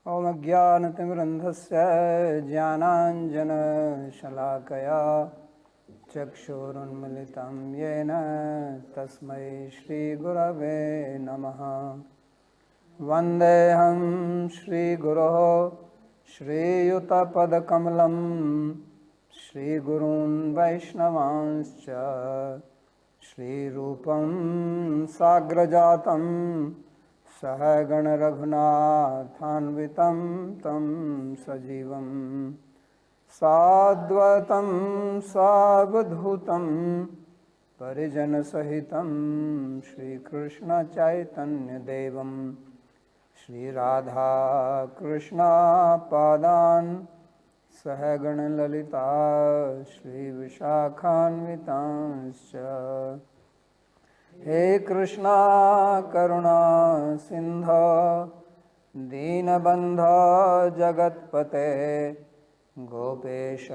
ॐ अज्ञानतिमिरन्धस्य ज्ञानाञ्जनशलाकया चक्षुरुन्मिलितं येन तस्मै श्रीगुरवे नमः। वन्देऽहं श्रीगुरोः श्रीयुतपदकमलं श्रीगुरून् वैष्णवांश्च श्रीरूपं साग्रजातं सहगण रघुनाथान्वितं तं सजीवं साद्वैतं सावधूतं परिजनसहितं श्रीकृष्ण चैतन्यदेवं श्रीराधा कृष्ण पादान् सहगण ललिता श्रीविशाखान्वितांश्च। हे कृष्णा करुणा सिंधो दीनबंधो जगत्पते गोपेश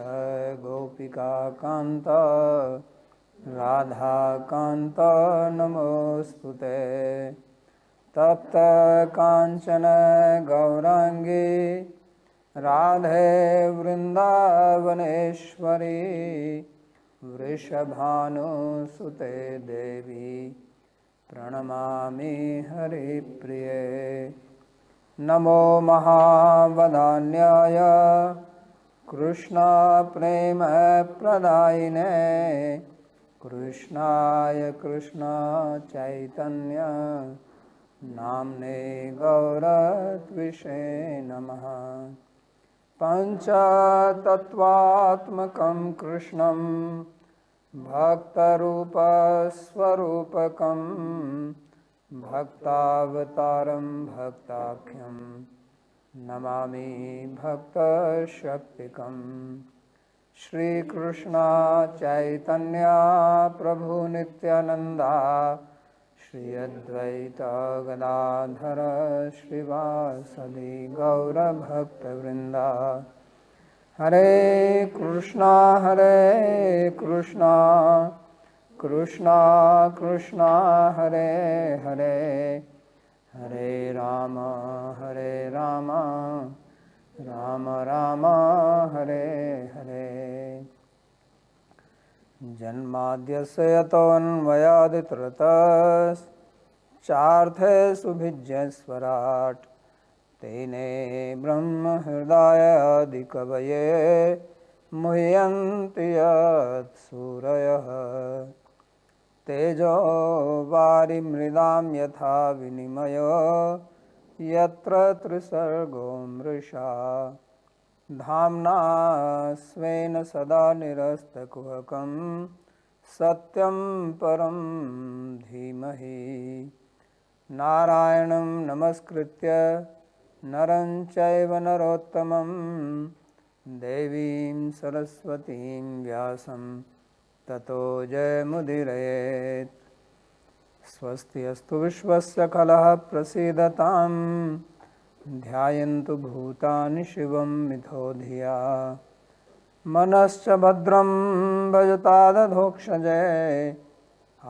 गोपिका कांत राधा कांत नमोस्तुते। तप्त कांचन गौरांगी राधे वृंदावनेश्वरी वृषभानुसुते देवी प्रणमामि हरिप्रिये। नमो महावदान्याय कृष्ण प्रेम प्रदायिने कृष्णाय कृष्ण चैतन्य नाम्ने गौरत्विषे नमः। पंचतत्वात्मकं कृष्णं भक्तरूपस्वरूपकं भक्तावतारं भक्ताख्यं नमामि भक्तशक्तिकं। श्रीकृष्ण चैतन्य प्रभु नित्यानंदा श्री अद्वैत गदाधर श्रीवासदि गौरभक्तवृंदा। हरे कृष्णा कृष्णा कृष्णा हरे हरे हरे राम राम राम हरे हरे। जन्माद्यस्य यतोऽन्वयादितरतश्चार्थे भिज्यस्वराट् तेने ब्रह्महृदायादिकवये मुह्यन्ति यत्सूरयः। तेजो वारिमृदां यथा विनिमयो यत्र त्रिसर्गो मृषा धाम्ना स्वेन सदा निरस्तकुहकं सत्यं परं धीमहि। नारायणं नमस्कृत्य नरं चैव नरोत्तमं देवीं सरस्वतीं व्यासं ततो जयमुदीरयेत्। स्वस्ति अस्तु विश्वस्य खलः प्रसीदताम् ध्यायन्तु भूतानि शिवं मिथो धिया मनश्च भद्रं भजतादधोक्षजे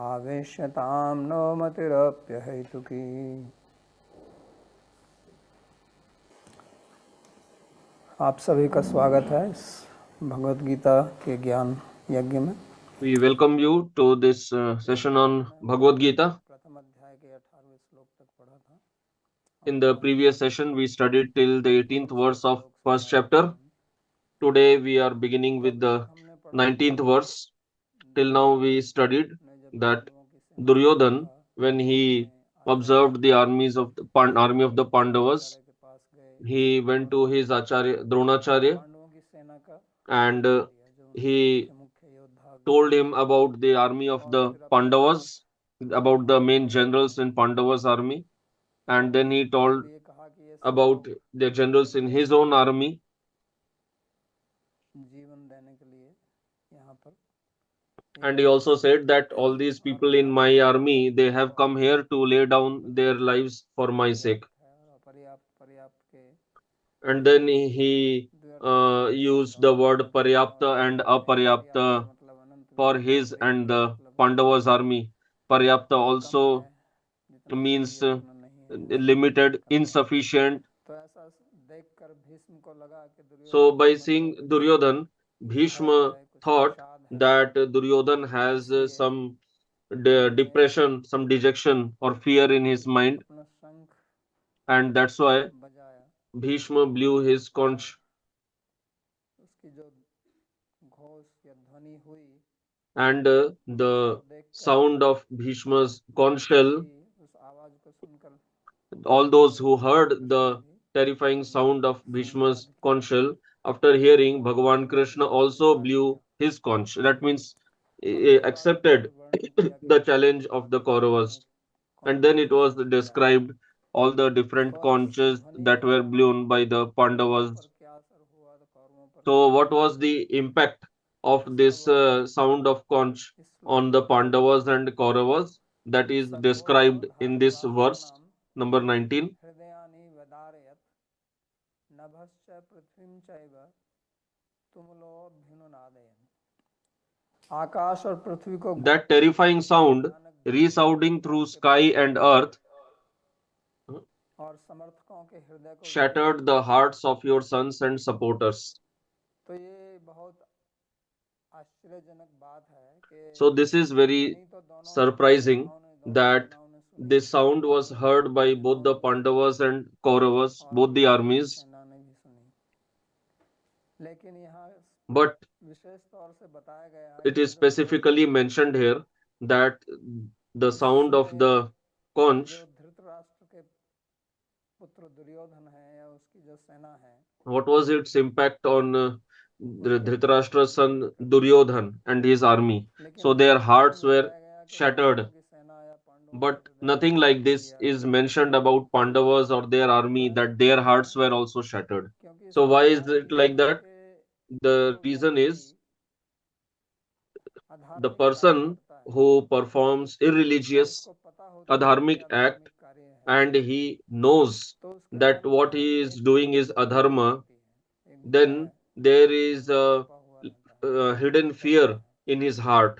आवेश्यतां नो मतिरप्यहैतुकी। आप सभी का स्वागत है इस भगवद गीता के ज्ञान यज्ञ में। We welcome you to this session on Bhagavad Gita. प्रथम अध्याय के 18वें श्लोक तक पढ़ा था। In the previous session, we studied till the 18th verse of first chapter. Today, we are beginning with the 19th verse. Till now, we studied that Duryodhan, when he observed the armies of the army of the Pandavas, he went to his Acharya, Dronacharya, and he told him about the army of the Pandavas, about the main generals in Pandavas army, and then he told about the generals in his own army. And he also said that all these people in my army, they have come here to lay down their lives for my sake. And then he used the word paryapta and aparyapta for his and the Pandavas army. Paryapta also means limited, insufficient, So by seeing Duryodhan, Bhishma thought that Duryodhan has some depression, some dejection or fear in his mind, and that's why Bhishma blew his conch, and the sound of Bhishma's conch shell, all those who heard the terrifying sound of Bhishma's conch shell, after hearing, Bhagavan Krishna also blew his conch. That means accepted the challenge of the Kauravas. And then it was described all the different conches that were blown by the Pandavas. So, what was the impact of this sound of conch on the Pandavas and Kauravas? That is described in this verse number 19. That terrifying sound resounding through sky and earth shattered the hearts of your sons and supporters. So this is very surprising that this sound was heard by both the Pandavas and Kauravas, both the armies. But it is specifically mentioned here that the sound of the conch, what was its impact on Dhritarashtra's son Duryodhan and his army? So their hearts were shattered. But nothing like this is mentioned about Pandavas or their army that their hearts were also shattered. So why is it like that? The reason is the person who performs irreligious, adharmic act and he knows that what he is doing is adharma, then there is a hidden fear in his heart.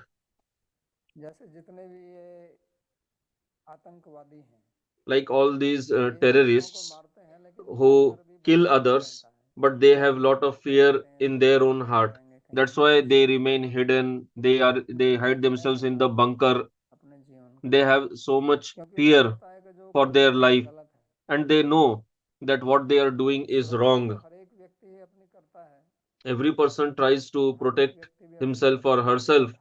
Like all these terrorists who kill others, but they have lot of fear in their own heart. That's why they remain hidden. They hide themselves in the bunker. They have so much fear for their life, and they know that what they are doing is wrong. Every person tries to protect himself or herself.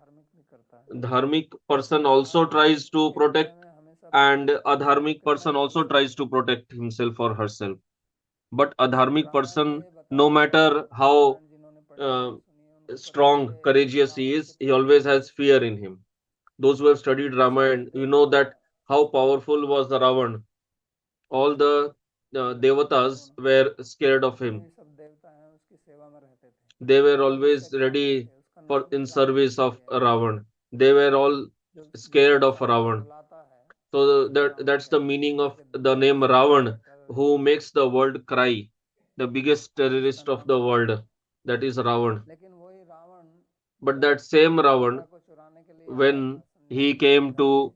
Dharmic person also tries to protect, and adharmic person also tries to protect himself or herself. But adharmic person, no matter how uh, strong, courageous he is, he always has fear in him. Those who have studied Ramayana, you know that how powerful was the Ravan. All the devatas were scared of him. They were always ready for in service of Ravan. They were all scared of Ravan. So that's the meaning of the name Ravan, who makes the world cry. The biggest terrorist of the world, that is Ravan. But that same Ravan, when he came to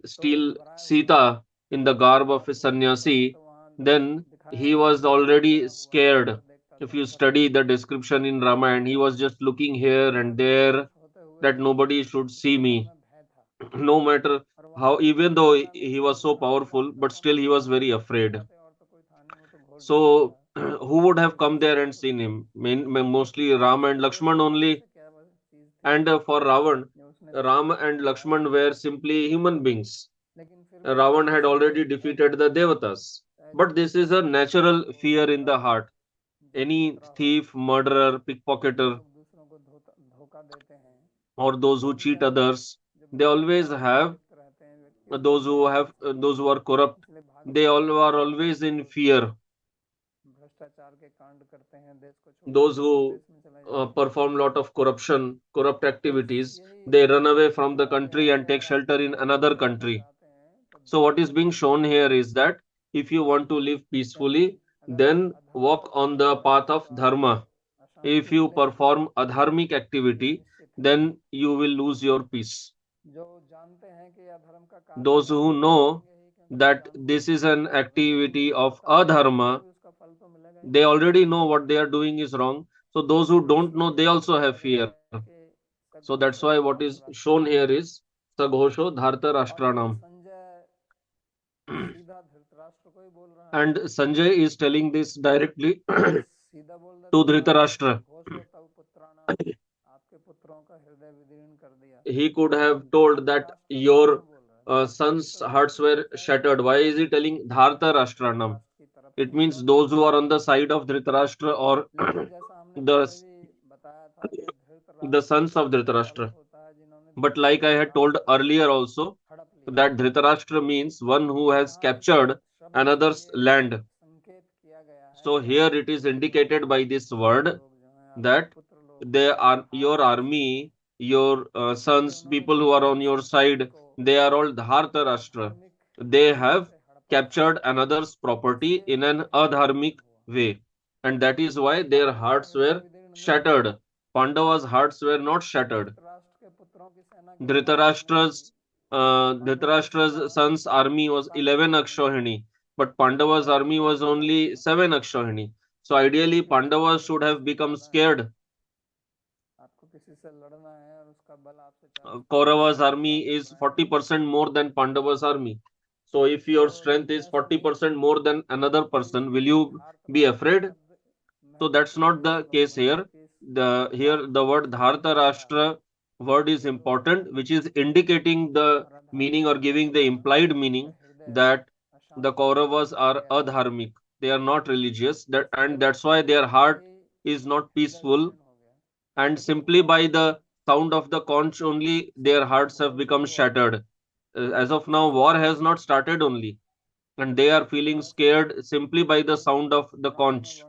steal Sita in the garb of a sannyasi, then he was already scared. If you study the description in Ramayana, he was just looking here and there that nobody should see me. No matter how, even though he was so powerful, but still he was very afraid. So, who would have come there and seen him? Mostly Ram and Lakshman only. And for Ravan, Ram and Lakshman were simply human beings. Ravan had already defeated the Devatas. But this is a natural fear in the heart. Any thief, murderer, pickpocketer, or those who cheat others, they always have those who are corrupt. They all are always in fear. Those who perform lot of corruption, corrupt activities, they run away from the country and take shelter in another country. So what is being shown here is that if you want to live peacefully, then walk on the path of dharma. If you perform adharmic activity, then you will lose your peace. Those who know that this is an activity of adharma, They already know what they are doing is wrong. So those who don't know, they also have fear. So that's why what is shown here is Saghosho Dharta Rashtranam. And Sanjay is telling this directly to Dhritarashtra. He could have told that your sons' hearts were shattered. Why is he telling Dharta Rashtranam? It means those who are on the side of Dhritarashtra or the the sons of Dhritarashtra. But like I had told earlier also, that Dhritarashtra means one who has captured another's land. So here it is indicated by this word that they are your army, your sons, people who are on your side, they are all Dharta Rashtra. They have captured another's property in an adharmic way. And that is why their hearts were shattered. Pandava's hearts were not shattered. Dhritarashtra's son's army was 11 Akshohini, but Pandava's army was only 7 Akshohini. So ideally, Pandavas should have become scared. Kaurava's army is 40% more than Pandava's army. So if your strength is 40% more than another person, will you be afraid? So that's not the case here. Here the word Dharta Rashtra word is important, which is indicating the meaning or giving the implied meaning that the Kauravas are adharmic. They are not religious, and that's why their heart is not peaceful. And simply by the sound of the conch only, their hearts have become shattered. As of now, war has not started only, and they are feeling scared simply by the sound of the conch.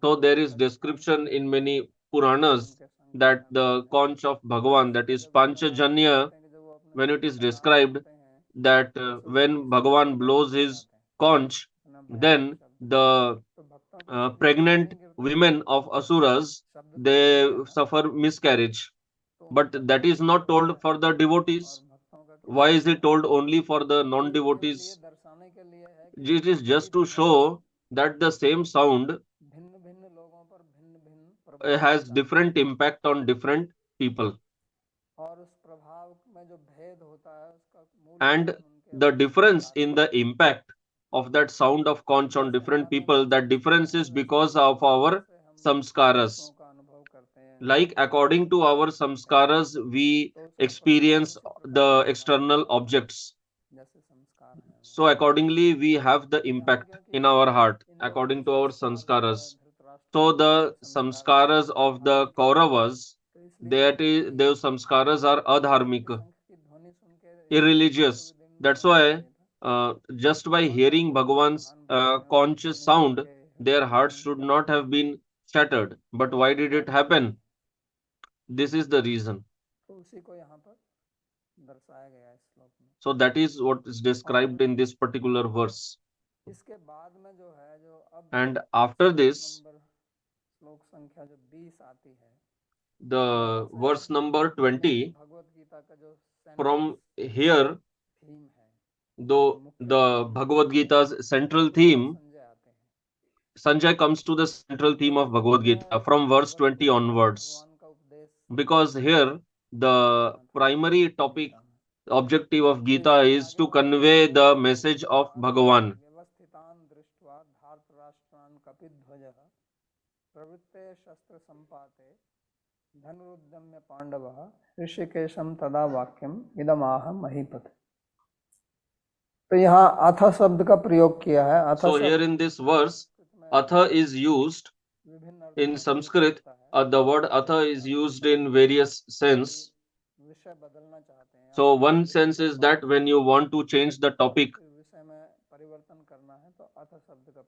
So there is description in many Puranas that the conch of Bhagavan, that is Panchajanya, when it is described that when Bhagavan blows his conch, then the pregnant women of Asuras, they suffer miscarriage. But that is not told for the devotees. Why is it told only for the non-devotees? It is just to show that the same sound has different impact on different people. And the difference in the impact of that sound of conch on different people, that difference is because of our samskaras. Like according to our samskaras, we experience the external objects. So accordingly, we have the impact in our heart according to our samskaras. So the samskaras of the Kauravas, those samskaras are adharmika, irreligious. That's why just by hearing Bhagavan's conscious sound, their hearts should not have been shattered. But why did it happen? This is the reason. So that is what is described in this particular verse. And after this, the verse number 20, from here, though the Bhagavad Gita's central theme, Sanjay comes to the central theme of Bhagavad Gita from verse 20 onwards. Because here, the primary topic, objective of Gita is to convey the message of Bhagavan. ऋषिकेशम तदा वाक्यम इदमाह महीपत. तो यहाँ अथ शब्द का प्रयोग किया है. So here in this verse, atha is used in Sanskrit. The word atha is used in various sense. So one sense is that when you want to change the topic,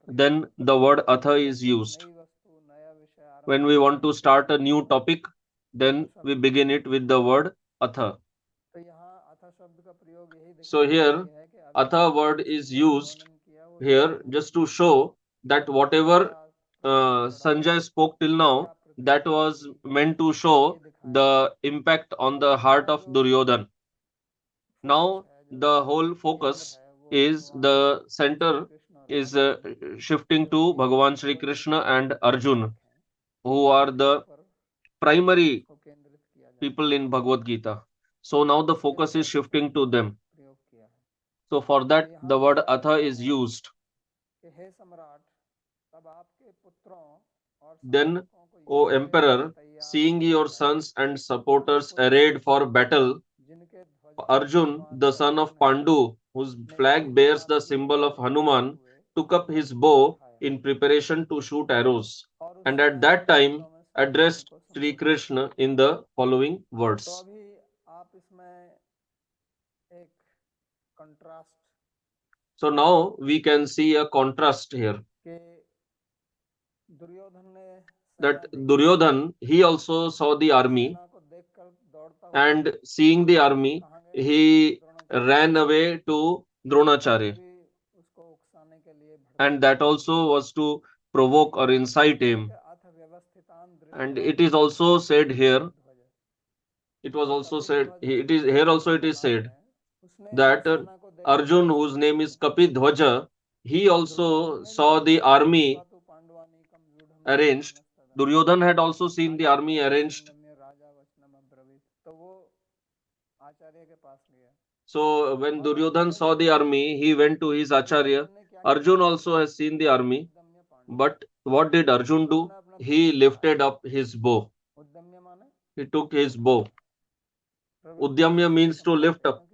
then the word atha is used. When we want to start a new topic, then we begin it with the word atha. So here, atha word is used here just to show that whatever Sanjay spoke till now, that was meant to show the impact on the heart of Duryodhan. Now the whole focus is the center is shifting to Bhagavan Shri Krishna and Arjun, who are the primary people in Bhagavad Gita. So now the focus is shifting to them. So for that, the word atha is used. Then, O Emperor, seeing your sons and supporters arrayed for battle, Arjun, the son of Pandu, whose flag bears the symbol of Hanuman, took up his bow in preparation to shoot arrows, and at that time addressed Sri Krishna in the following words. So now we can see a contrast here. That Duryodhan, he also saw the army, and seeing the army, he ran away to Dronacharya. And that also was to provoke or incite him. And it is also said here, it was also said, it is here also it is said that Arjun, whose name is Kapidhwaja, he also saw the army arranged. Duryodhan had also seen the army arranged. So when Duryodhan saw the army, he went to his Acharya. Arjun also has seen the army. But what did Arjun do? He lifted up his bow. He took his bow. Udyamya means to lift up.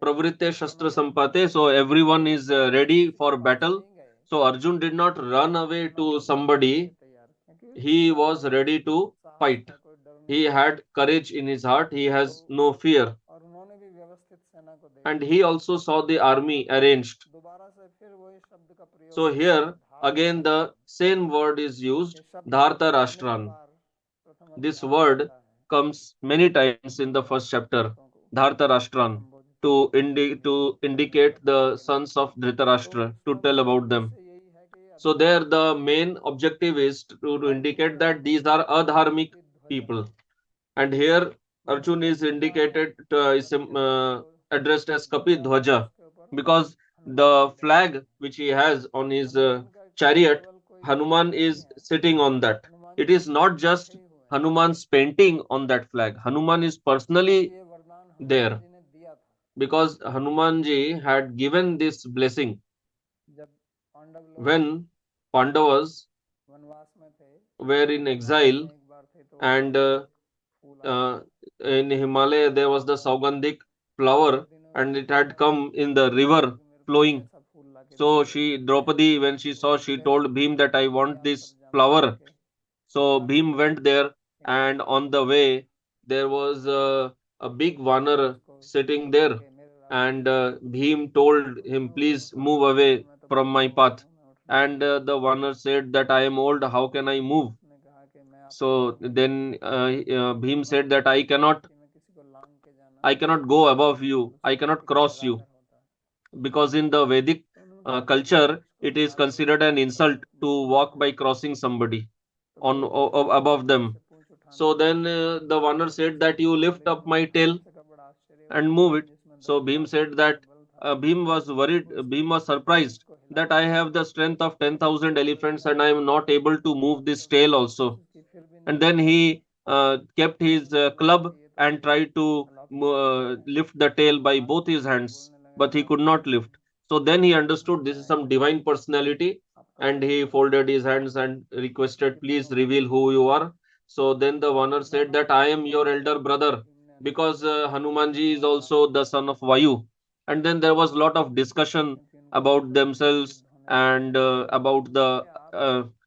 Pravritte Shastra Sampate. So everyone is ready for battle. So Arjun did not run away to somebody. He was ready to fight. He had courage in his heart. He has no fear. And he also saw the army arranged. So here again the same word is used, Dharta Rashtran. This word comes many times in the first chapter, Dharta Rashtran, to indicate the sons of Dhritarashtra, to tell about them. So there the main objective is to indicate that these are adharmic people. And here Arjun is indicated, is addressed as Kapidhwaja, because the flag which he has on his chariot, Hanuman is sitting on that. It is not just Hanuman's painting on that flag. Hanuman is personally there, because Hanumanji had given this blessing when Pandavas were in exile, and in Himalaya there was the Saugandhik flower, and it had come in the river flowing. So Draupadi, when she saw, she told Bhim that I want this flower. So Bhim went there, and on the way there was a big Vanar sitting there, and Bhim told him, please move away from my path. And the Vanar said that I am old, how can I move? So then Bhim said that I cannot go above you, I cannot cross you, because in the Vedic culture it is considered an insult to walk by crossing somebody above them. So then the Vanar said that you lift up my tail and move it. So Bhim said that Bhim was worried, Bhim was surprised that I have the strength of 10,000 elephants and I am not able to move this tail also. And then he kept his club and tried to lift the tail by both his hands, but he could not lift. So then he understood this is some divine personality, and he folded his hands and requested, please reveal who you are. So then the Vanar said that I am your elder brother, because Hanumanji is also the son of Vayu. And then there was a lot of discussion about themselves and about the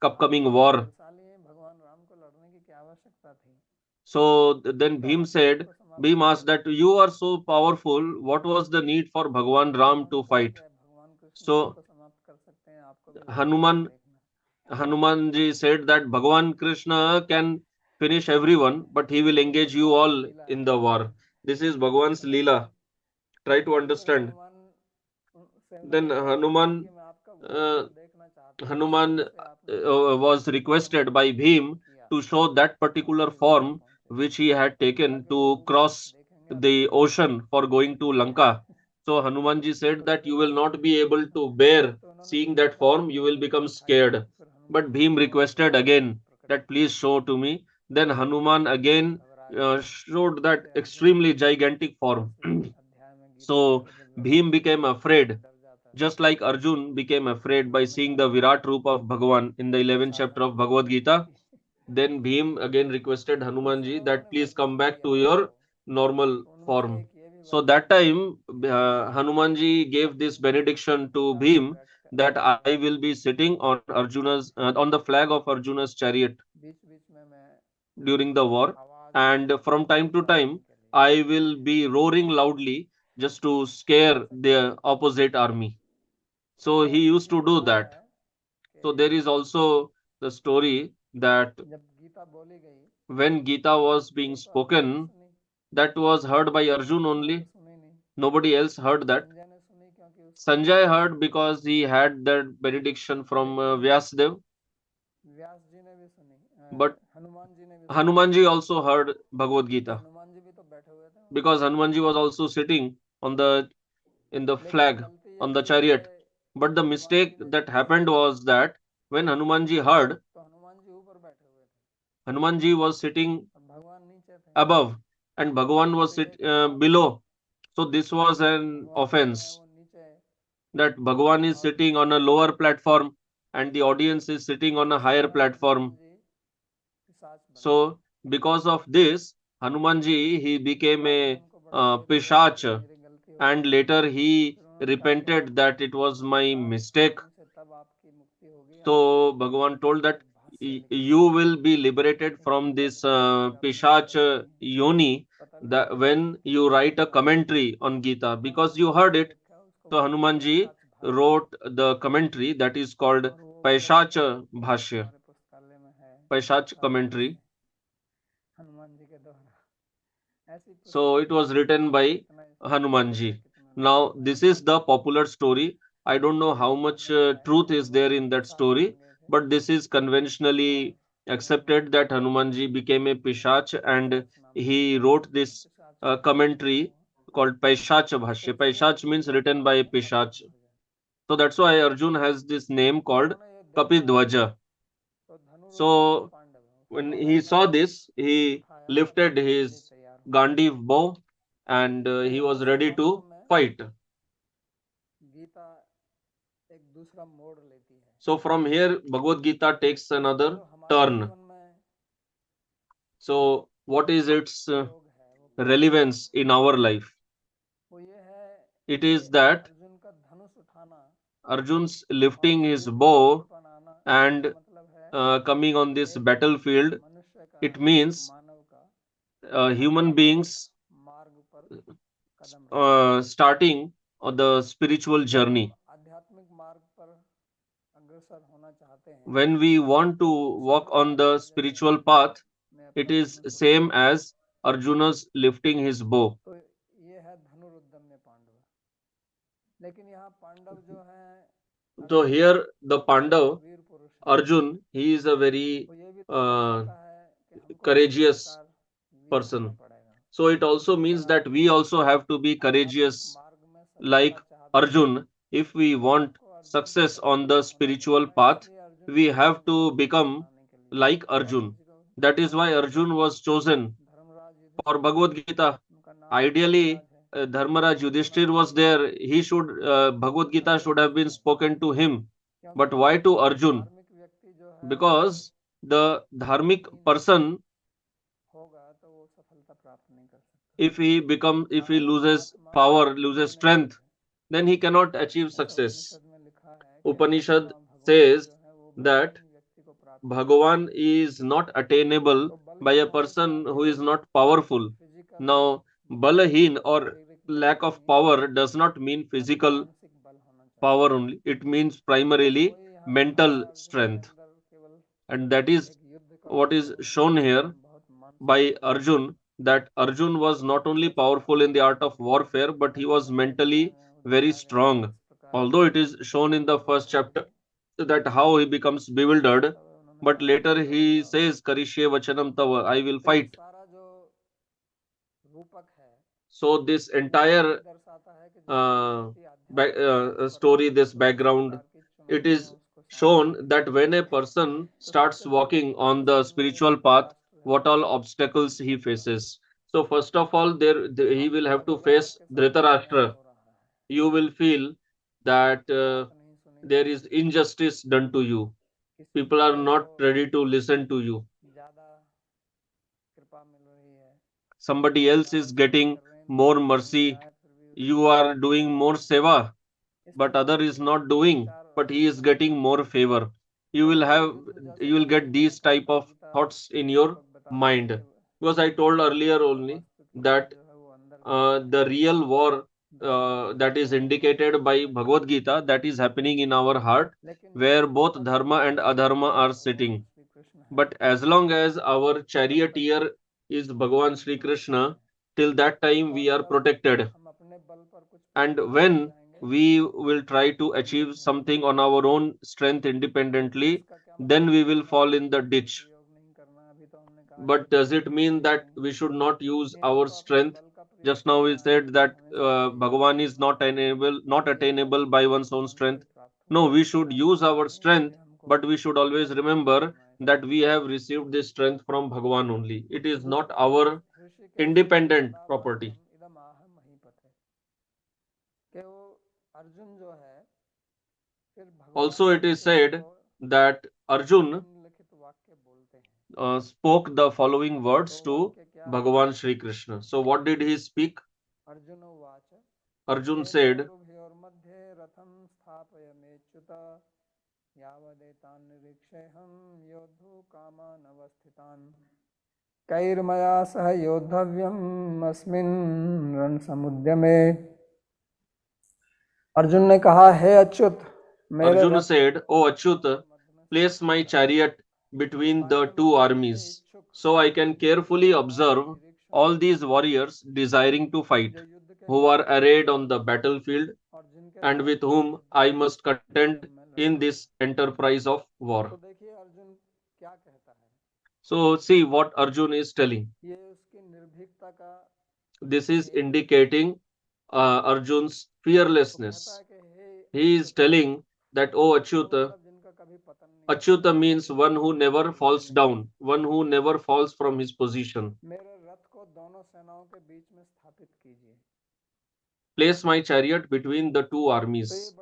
upcoming war. So then Bhim asked that you are so powerful, what was the need for Bhagwan Ram to fight? So Hanumanji said that Bhagwan Krishna can finish everyone, but he will engage you all in the war. This is Bhagwan's Leela. Try to understand. Then uh, Hanuman was requested by Bhim to show that particular form which he had taken to cross the ocean for going to Lanka. So Hanumanji said that you will not be able to bear seeing that form, you will become scared. But Bhim requested again that please show to me. Then Hanuman again showed that extremely gigantic form. So Bhim became afraid, just like Arjun became afraid by seeing the Virat Roop of Bhagavan in the 11th chapter of Bhagavad Gita. Then Bhim again requested Hanumanji that please come back to your normal form. So that time, Hanumanji gave this benediction to Bhim that I will be sitting on Arjuna's on the flag of Arjuna's chariot during the war, and from time to time I will be roaring loudly just to scare the opposite army. So he used to do that. So there is also the story that when Gita was being spoken, that was heard by Arjun only. Nobody else heard that. Sanjay heard because he had that benediction from Vyasdev, but Hanumanji also heard Bhagavad Gita because Hanumanji was also sitting on the in the flag on the chariot. But the mistake that happened was that when Hanumanji heard, Hanumanji was sitting above and Bhagavan was below. So this was an offense that Bhagavan is sitting on a lower platform and the audience is sitting on a higher platform. So because of this, Hanumanji he became a Pishach, and later he repented that it was my mistake. So Bhagavan told that you will be liberated from this Pishach Yoni that when you write a commentary on Gita because you heard it. So Hanumanji wrote the commentary that is called Paishach Bhashya, Paishach commentary. So it was written by Hanumanji. Now this is the popular story. I don't know how much truth is there in that story, but this is conventionally accepted that Hanumanji became a Pishach and he wrote this commentary called Paishach Bhashya. Paishach means written by a Pishach. So that's why Arjun has this name called Kapidwaja. So when he saw this, he lifted his Gandiv bow and he was ready to fight. So from here, Bhagavad Gita takes another turn. So what is its relevance in our life? It is that Arjun's lifting his bow and coming on this battlefield, it means human beings starting on the spiritual journey. When we want to walk on the spiritual path, it is same as Arjuna's lifting his bow. So here the Pandav, Arjun, he is a very uh, courageous person. So it also means that we also have to be courageous like Arjun. If we want success on the spiritual path, we have to become like Arjun. That is why Arjun was chosen for Bhagavad Gita. Ideally, Dharmaraj Yudhishthir was there. He should Bhagavad Gita should have been spoken to him. But why to Arjun? Because the dharmic person, if he loses power, loses strength, then he cannot achieve success. Upanishad says that Bhagavan is not attainable by a person who is not powerful. Now, balahin or lack of power does not mean physical power only. It means primarily mental strength. And that is what is shown here by Arjun, that Arjun was not only powerful in the art of warfare, but he was mentally very strong. Although it is shown in the first chapter that how he becomes bewildered, but later he says, Karishye Vachanam Tava, I will fight. So this entire story, this background, it is shown that when a person starts walking on the spiritual path, what all obstacles he faces. So first of all, he will have to face Dhritarashtra. You will feel that there is injustice done to you. People are not ready to listen to you. Somebody else is getting more mercy. You are doing more seva, but other is not doing, but he is getting more favor. You will have, you will get these type of thoughts in your mind. Because I told earlier only that the real war that is indicated by Bhagavad Gita, that is happening in our heart, where both dharma and adharma are sitting. But as long as our charioteer is Bhagavan Sri Krishna, till that time we are protected. And when we will try to achieve something on our own strength independently, then we will fall in the ditch. But does it mean that we should not use our strength? Just now we said that Bhagavan is not attainable by one's own strength. No, we should use our strength, but we should always remember that we have received this strength from Bhagavan only. It is not our independent property. Also, it is said that Arjun spoke the following words to Bhagavan Sri Krishna. So, what did he speak? Arjun said, कैर्मया सह योद्धव्यम अस्मिन् रणसमुद्यमे। अर्जुन ने कहा, हे Achyut, Arjun said, O Achyuta, place my chariot between the two armies, so I can carefully observe all these warriors desiring to fight, who are arrayed on the battlefield, and with whom I must contend in this enterprise of war. So, see what Arjun is telling. This is indicating Arjun's fearlessness. He is telling that, oh Achyuta, Achyuta means one who never falls down, one who never falls from his position. Place my chariot between the two armies.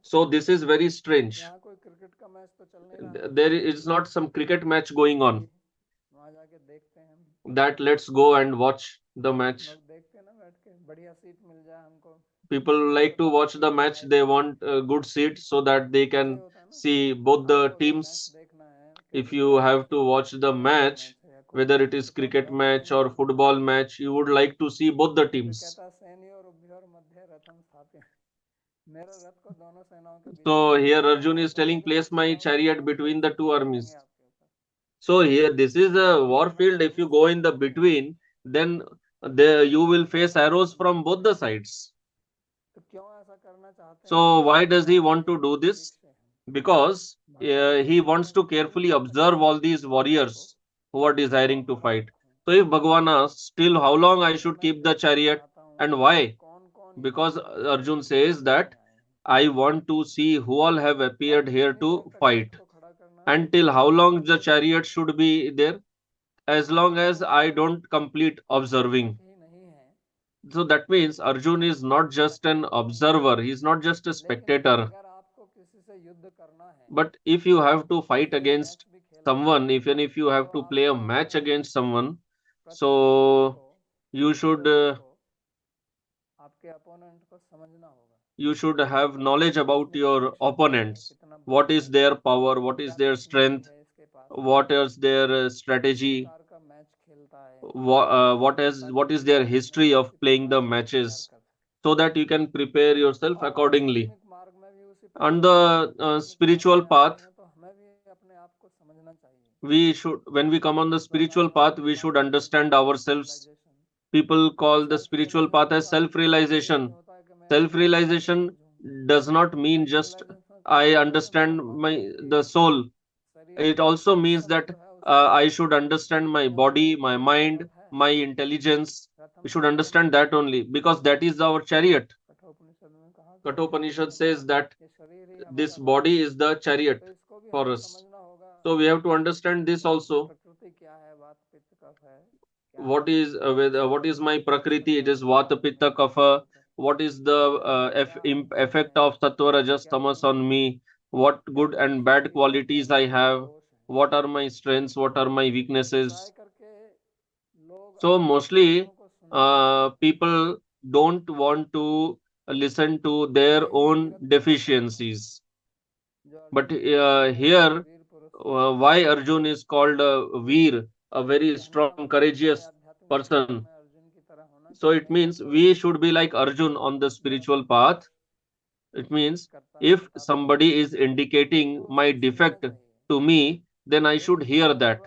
So this is very strange. There is not some cricket match going on, that let's go and watch the match. People like to watch the match. They want a good seat so that they can see both the teams. If you have to watch the match, whether it is cricket match or football match, you would like to see both the teams. So here Arjun is telling, place my chariot between the two armies. So here this is a war field. If you go in the between, then you will face arrows from both the sides. So why does he want to do this? Because he wants to carefully observe all these warriors who are desiring to fight. So if Bhagavan asks, till how long I should keep the chariot and why? Because Arjun says that I want to see who all have appeared here to fight. And till how long the chariot should be there? As long as I don't complete observing. So that means Arjun is not just an observer, he is not just a spectator. But if you have to fight against someone, even if you have to play a match against someone, so you should have knowledge about your opponents. What is their power? What is their strength? What is their strategy? What is their history of playing the matches, so that you can prepare yourself accordingly. On the spiritual path, we should, when we come on the spiritual path, we should understand ourselves. People call the spiritual path as self-realization. Self-realization does not mean just I understand the soul. It also means that I should understand my body, my mind, my intelligence, We should understand that only, because that is our chariot. Kathopanishad says that this body is the chariot for us. So we have to understand this also. What is what is my prakriti? It is vata pitta kapha. What is the effect of sattva rajas tamas on me? What good and bad qualities I have? What are my strengths? What are my weaknesses? So mostly people don't want to listen to their own deficiencies. But here, why Arjun is called a Veer, a very strong, courageous person? So it means we should be like Arjun on the spiritual path. It means if somebody is indicating my defect to me, then I should hear that.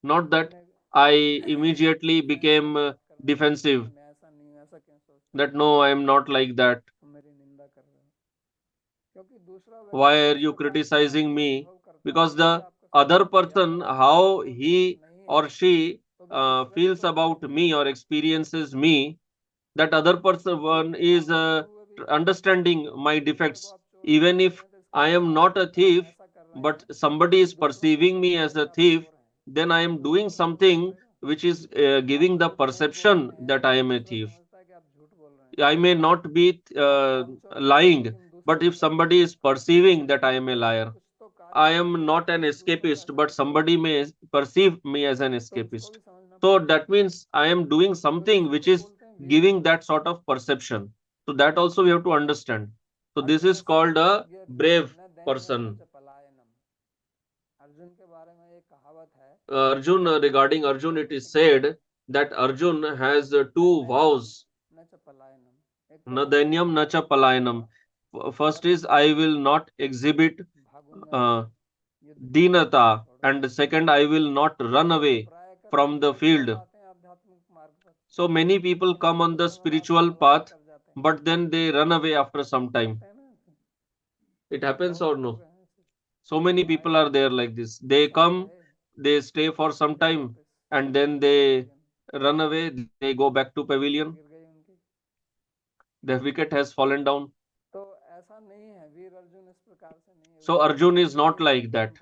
Not that I immediately became defensive, that no, I am not like that. Why are you criticizing me? Because the other person, how he or she feels about me or experiences me, that other person is understanding my defects. Even if I am not a thief, but somebody is perceiving me as a thief, then I am doing something which is giving the perception that I am a thief. I may not be lying, but if somebody is perceiving that I am a liar, I am not an escapist, but somebody may perceive me as an escapist. So that means I am doing something which is giving that sort of perception. So that also we have to understand. So this is called a brave person. Arjun, regarding Arjun, it is said that Arjun has two vows. Na dainyam na cha palayanam. First is I will not exhibit uh, dinata, and second I will not run away from the field. So many people come on the spiritual path, but then they run away after some time. It happens or no? So many people are there like this. They come, they stay for some time, and then they run away, they go back to pavilion. The wicket has fallen down. So Arjun is not like that.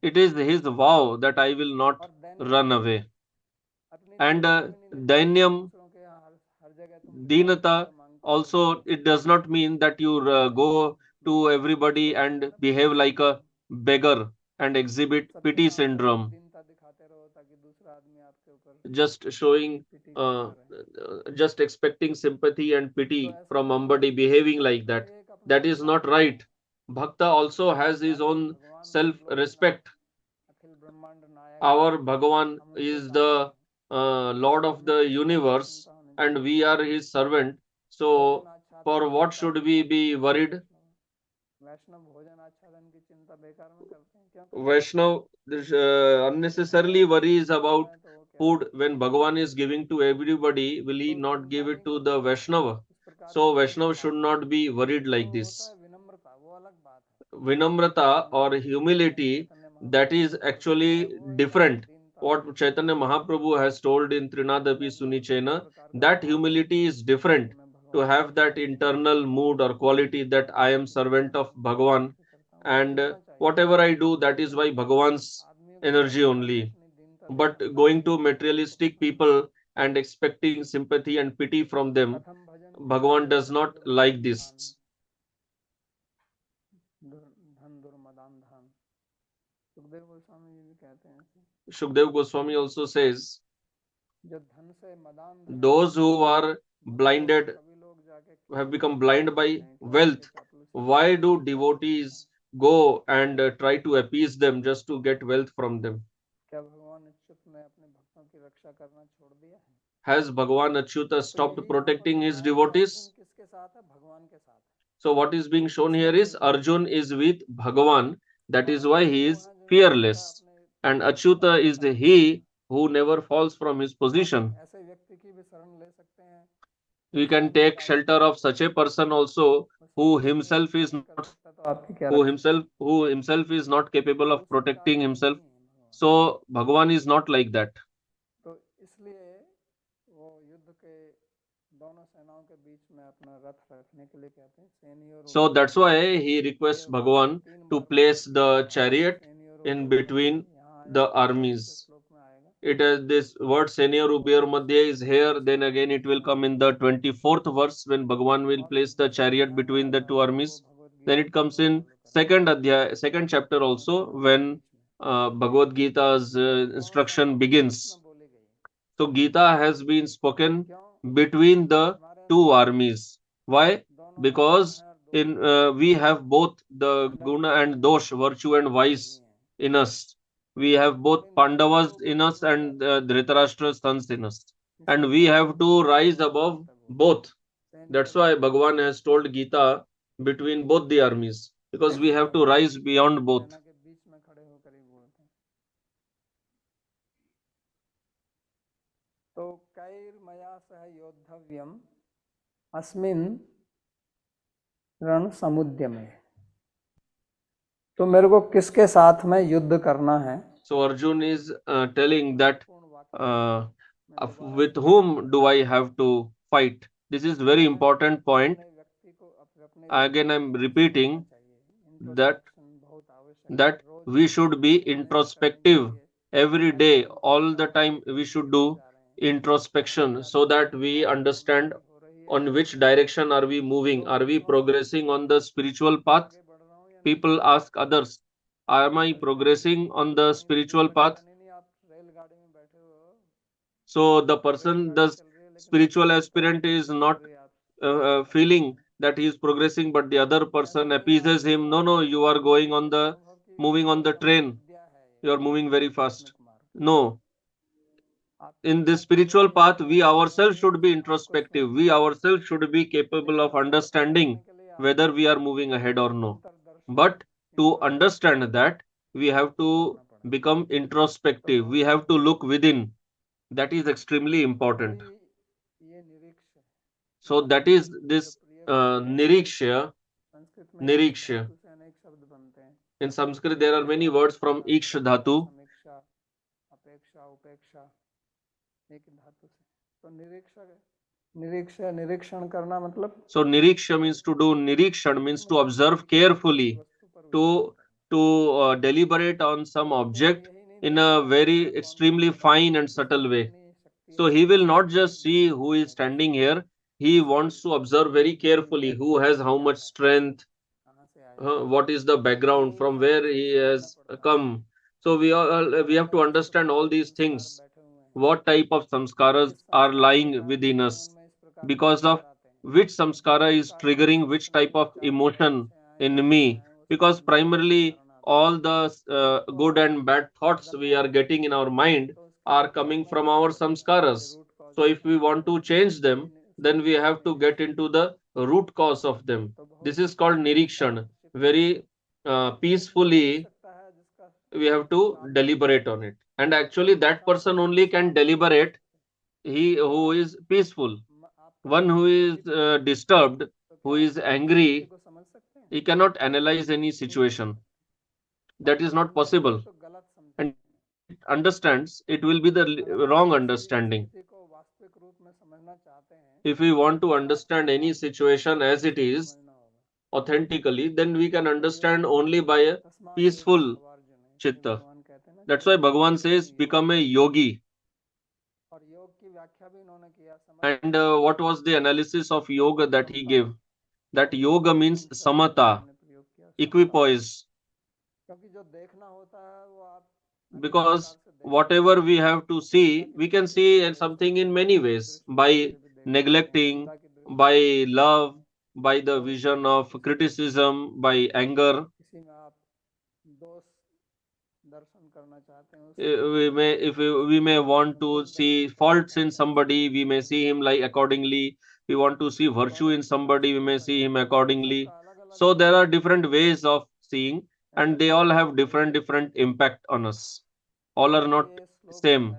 It is his vow that I will not run away. And Dainyam, Dinata, also it does not mean that you go to everybody and behave like a beggar and exhibit pity syndrome, just showing, just expecting sympathy and pity from somebody, behaving like that. That is not right. Bhakta also has his own self respect. Our Bhagavan is the Lord of the universe and we are his servant. So, for what should we be worried? Vaishnav unnecessarily worries about food. When Bhagavan is giving to everybody, will he not give it to the Vaishnava? So, Vaishnav should not be worried like this. Vinamrata or humility, that is actually different. What Chaitanya Mahaprabhu has told in Trinadapi Sunichena, that humility is different. To have that internal mood or quality that I am servant of Bhagavan, and whatever I do, that is by Bhagavan's energy only. But going to materialistic people and expecting sympathy and pity from them, Bhagavan does not like this. Shukdev Goswami also says, those who are blinded, have become blind by wealth, why do devotees go and try to appease them just to get wealth from them? Has Bhagavan Achyuta stopped protecting his devotees? So what is being shown here is Arjun is with Bhagavan, that is why he is fearless. And Achyuta is he who never falls from his position. We can take shelter of such a person also who himself is not, who himself is not capable of protecting himself. So Bhagavan is not like that. So that's why he requests Bhagavan to place the chariot in between the armies. It is this word Senior Ubir Madhya is here. Then again, it will come in the 24th verse when Bhagavan will place the chariot between the two armies. Then it comes in second adhyaya, second chapter also when Bhagavad Gita's instruction begins. So Gita has been spoken between the two armies. Why? Because in we have both the guna and dosh, virtue and vice in us. We have both Pandavas in us and Dhritarashtra's sons in us. And we have to rise above both. That's why Bhagavan has told Gita between both the armies. Because we have to rise beyond both. तो कैर्मया सह योद्धव्यम अस्मिन् रण समुद्य में। तो मेरे को किसके साथ में युद्ध करना है? So Arjun is telling that with whom do I have to fight? This is very important point. Again, I'm repeating that we should be introspective every day, all the time. We should do introspection so that we understand on which direction are we moving. Are we progressing on the spiritual path? People ask others, am I progressing on the spiritual path? So the person, the spiritual aspirant is not feeling that he is progressing, but the other person appeases him. No, you are moving on the train. You are moving very fast. No. In this spiritual path, we ourselves should be introspective. We ourselves should be capable of understanding whether we are moving ahead or no. But to understand that, we have to become introspective. We have to look within. That is extremely important. So that is this nirikshya. In Sanskrit, there are many words from iksh dhatu. So niriksha means to do. Nirikshan means to observe carefully, to deliberate on some object in a very extremely fine and subtle way. So he will not just see who is standing here. He wants to observe very carefully who has how much strength, what is the background, from where he has come. So we have to understand all these things. What type of samskaras are lying within us, because of which samskara is triggering which type of emotion in me, because primarily all the good and bad thoughts we are getting in our mind are coming from our samskaras. So if we want to change them, then we have to get into the root cause of them. This is called nirikshan. Very peacefully we have to deliberate on it. And actually that person only can deliberate, he who is peaceful. One who is disturbed, who is angry, he cannot analyze any situation. That is not possible. And if it understands, it will be the wrong understanding. If we want to understand any situation as it is authentically, then we can understand only by a peaceful chitta. That's why Bhagavan says, become a yogi. And what was the analysis of yoga that he gave? That yoga means samatha, equipoise. Because whatever we have to see, we can see something in many ways, by neglecting, by love, by the vision of criticism, by anger. We may want to see faults in somebody, we may see him like accordingly. We want to see virtue in somebody, we may see him accordingly. So there are different ways of seeing, and they all have different impact on us. All are not same.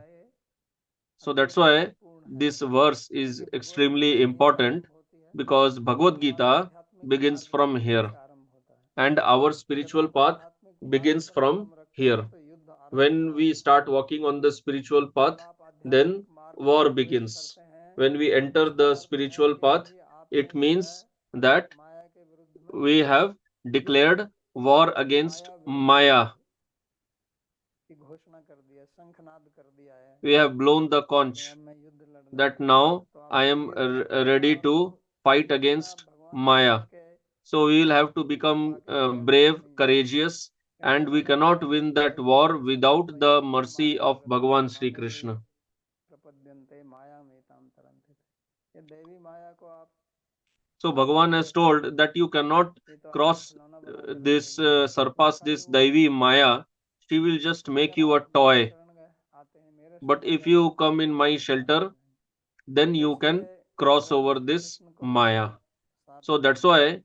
So that's why this verse is extremely important, because Bhagavad Gita begins from here and our spiritual path begins from here. When we start walking on the spiritual path, then war begins. when we enter the spiritual path, it means that we have declared war against Maya. We have blown the conch that now I am ready to fight against Maya. So we will have to become brave, courageous, and we cannot win that war without the mercy of Bhagavan Sri Krishna. So Bhagavan has told that you cannot cross surpass this Daivi Maya. She will just make you a toy. But if you come in my shelter, then you can cross over this Maya. So that's why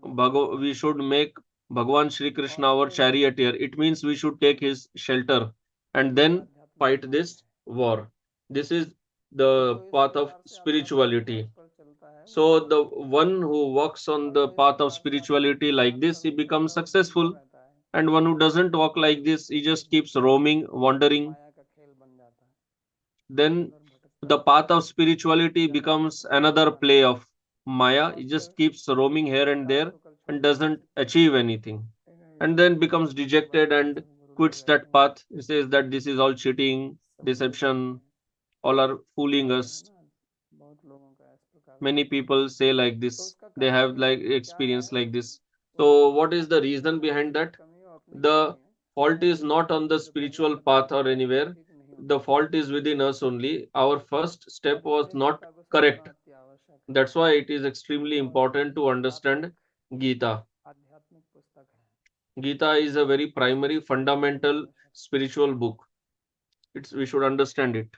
we should make Bhagavan Sri Krishna our charioteer. It means we should take his shelter and then fight this war. This is the path of spirituality. So the one who walks on the path of spirituality like this, he becomes successful. And one who doesn't walk like this, he just keeps roaming, wandering. Then the path of spirituality becomes another play of Maya. He just keeps roaming here and there and doesn't achieve anything. And then becomes dejected and quits that path. He says that this is all cheating, deception, all are fooling us. Many people say like this. They have like experience like this. So what is the reason behind that? The fault is not on the spiritual path or anywhere. The fault is within us only. Our first step was not correct. That's why it is extremely important to understand Gita. Gita is a very primary, fundamental spiritual book. We should understand it.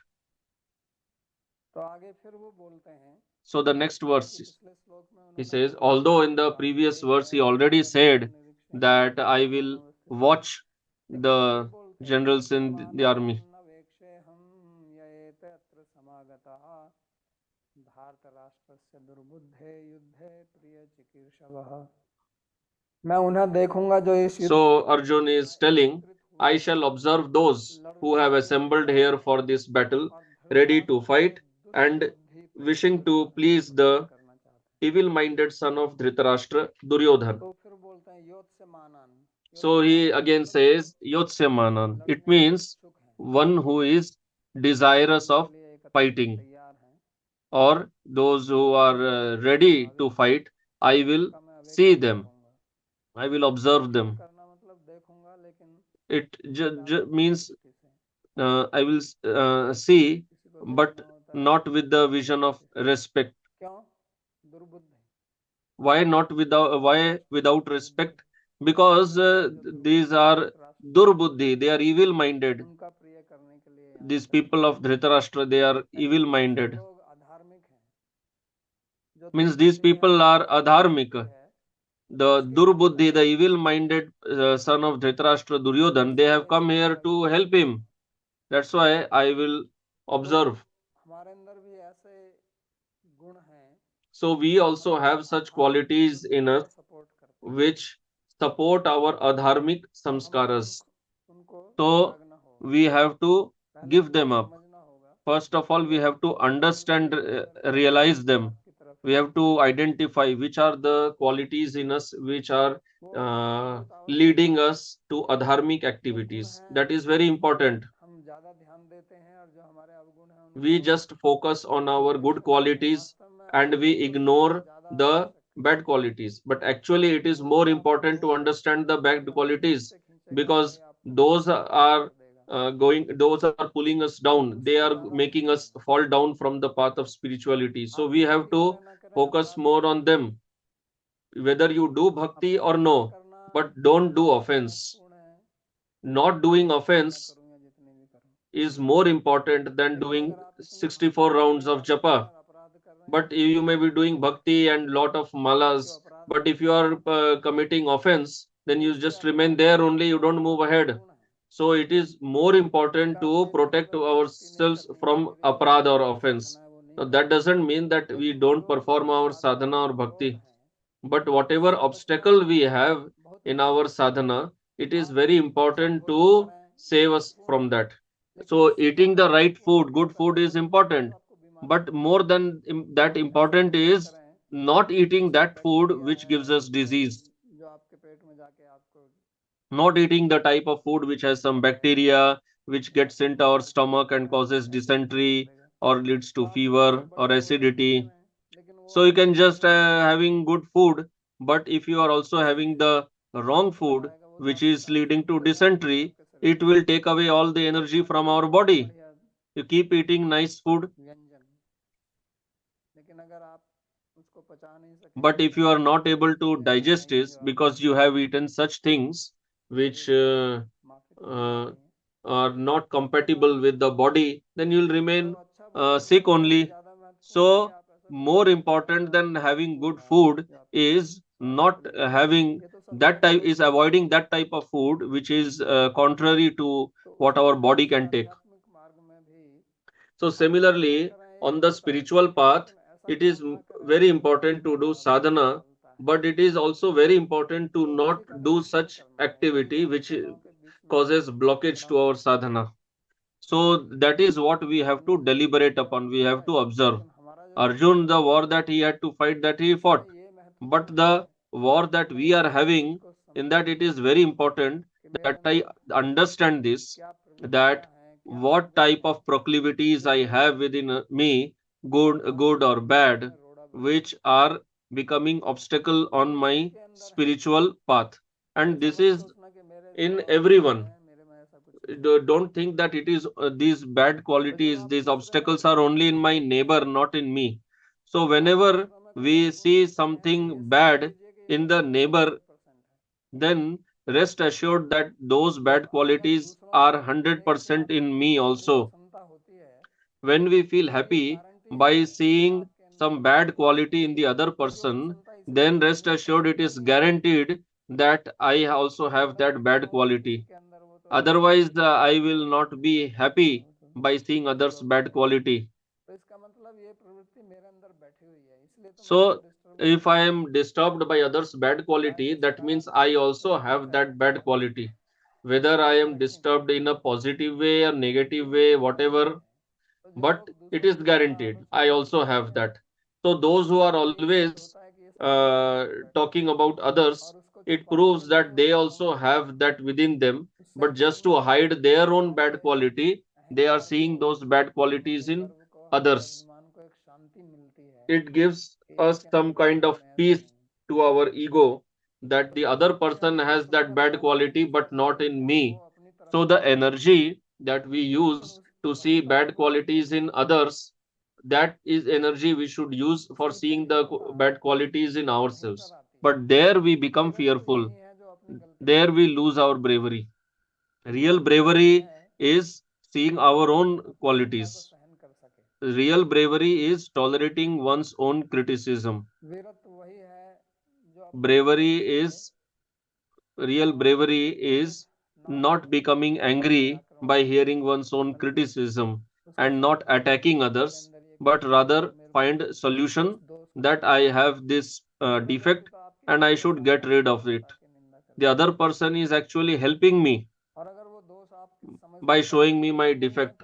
So the next verse, he says, although in the previous verse he already said that I will watch the generals in the army. So Arjun is telling, I shall observe those who have assembled here for this battle, ready to fight and wishing to please the evil-minded son of Dhritarashtra, Duryodhan. So he again says, Yotsemanan. It means one who is desirous of fighting, or those who are ready to fight. I will see them. I will observe them. It means I will see, but not with the vision of respect. Why not without respect? Because these are durbuddhi, they are evil minded. These people of Dhritarashtra, they are evil minded. Means these people are adharmik. The durbuddhi, the evil minded son of Dhritarashtra, Duryodhan, they have come here to help him. That's why I will observe. So we also have such qualities in us which support our adharmic samskaras. So we have to give them up. First of all, we have to understand, realize them. We have to identify which are the qualities in us which are leading us to adharmic activities. That is very important. We just focus on our good qualities and we ignore the bad qualities. But actually, it is more important to understand the bad qualities because those are pulling us down. They are making us fall down from the path of spirituality. So we have to focus more on them, whether you do bhakti or no, but don't do offense. Not doing offense is more important than doing 64 rounds of japa. But you may be doing bhakti and lot of malas, but if you are committing offense, then you just remain there only, you don't move ahead. So it is more important to protect ourselves from aparad or offense. Now that doesn't mean that we don't perform our sadhana or bhakti, but whatever obstacle we have in our sadhana, it is very important to save us from that. So eating the right food, good food is important. But more than that, important is not eating that food which gives us disease, not eating the type of food which has some bacteria which gets into our stomach and causes dysentery or leads to fever or acidity. So you can just having good food, but if you are also having the wrong food which is leading to dysentery, it will take away all the energy from our body. You keep eating nice food, but if you are not able to digest it because you have eaten such things which uh, are not compatible with the body, then you'll remain sick only. So, more important than having good food is not having that type, is avoiding that type of food which is contrary to what our body can take. So, similarly, on the spiritual path, it is very important to do sadhana, but it is also very important to not do such activity which causes blockage to our sadhana. So, that is what we have to deliberate upon, we have to observe. Arjun, the war that he had to fight, that he fought. But the war that we are having, in that it is very important that I understand this, that what type of proclivities I have within me, good or bad, which are becoming obstacle on my spiritual path. And this is in everyone. Don't think that it is these bad qualities, these obstacles are only in my neighbor, not in me. So whenever we see something bad in the neighbor, then rest assured that those bad qualities are 100% in me also. When we feel happy by seeing some bad quality in the other person, then rest assured it is guaranteed that I also have that bad quality. Otherwise, I will not be happy by seeing others' bad quality. So, if I am disturbed by others' bad quality, that means I also have that bad quality. Whether I am disturbed in a positive way or negative way, whatever, but it is guaranteed. I also have that. So, those who are always talking about others, it proves that they also have that within them, but just to hide their own bad quality, they are seeing those bad qualities in others. It gives us some kind of peace to our ego that the other person has that bad quality but not in me. So the energy that we use to see bad qualities in others, that is energy we should use for seeing the bad qualities in ourselves. But there we become fearful, there we lose our bravery. Real bravery is seeing our own qualities. Real bravery is tolerating one's own criticism. Bravery is Real bravery is not becoming angry by hearing one's own criticism and not attacking others, but rather find solution that I have this defect and I should get rid of it. The other person is actually helping me by showing me my defect.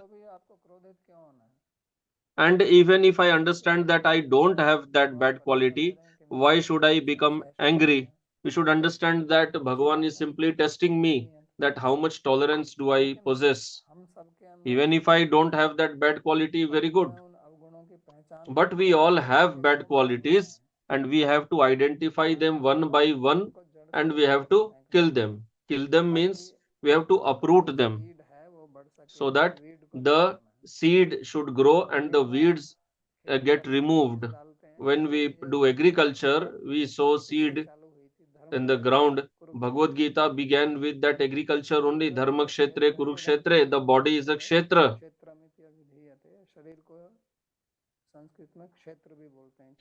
And even if I understand that I don't have that bad quality, why should I become angry? We should understand that Bhagavan is simply testing me, that how much tolerance do I possess. Even if I don't have that bad quality, very good. But we all have bad qualities and we have to identify them one by one and we have to kill them. Kill them means we have to uproot them so that the seed should grow and the weeds get removed. When we do agriculture, we sow seed in the ground. Bhagavad Gita began with that agriculture only. Dharma kshetre kurukshetre. The body is a kshetra.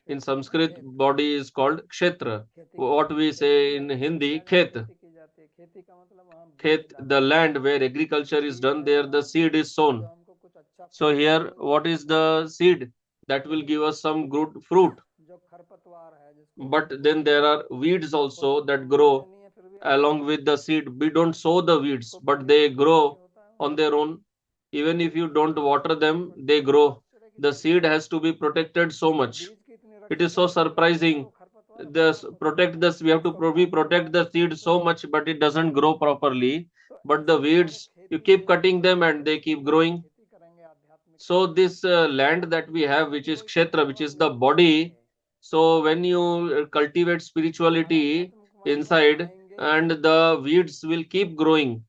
In Sanskrit, body is called kshetra. What we say in Hindi, khet. Khet, the land where agriculture is done, there the seed is sown. So here, what is the seed that will give us some good fruit? But then there are weeds also that grow along with the seed. We don't sow the weeds, but they grow on their own. Even if you don't water them, they grow. the seed has to be protected so much. It is so surprising. We have to protect the seed so much, but it doesn't grow properly. But the weeds, you keep cutting them and they keep growing. So this land that we have, which is kshetra, which is the body, so when you cultivate spirituality inside, and the weeds will keep growing,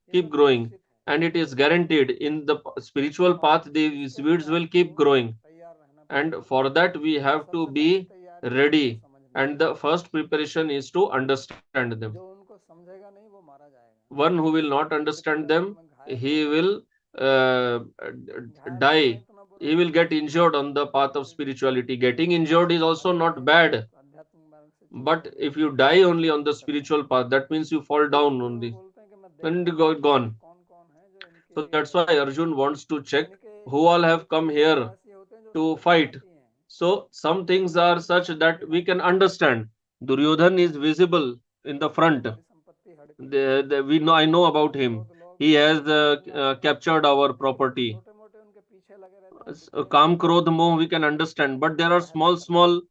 and it is guaranteed in the spiritual path, these weeds will keep growing. And for that, we have to be ready. And the first preparation is to understand them. One who will not understand them, he will die. He will get injured on the path of spirituality. Getting injured is also not bad. But if you die only on the spiritual path, that means you fall down only and gone. So that's why Arjun wants to check who all have come here to fight. So some things are such that we can understand. Duryodhan is visible in the front. We know, I know about him. He has captured our property. Kam, Krodh, Moh, we can understand. But there are small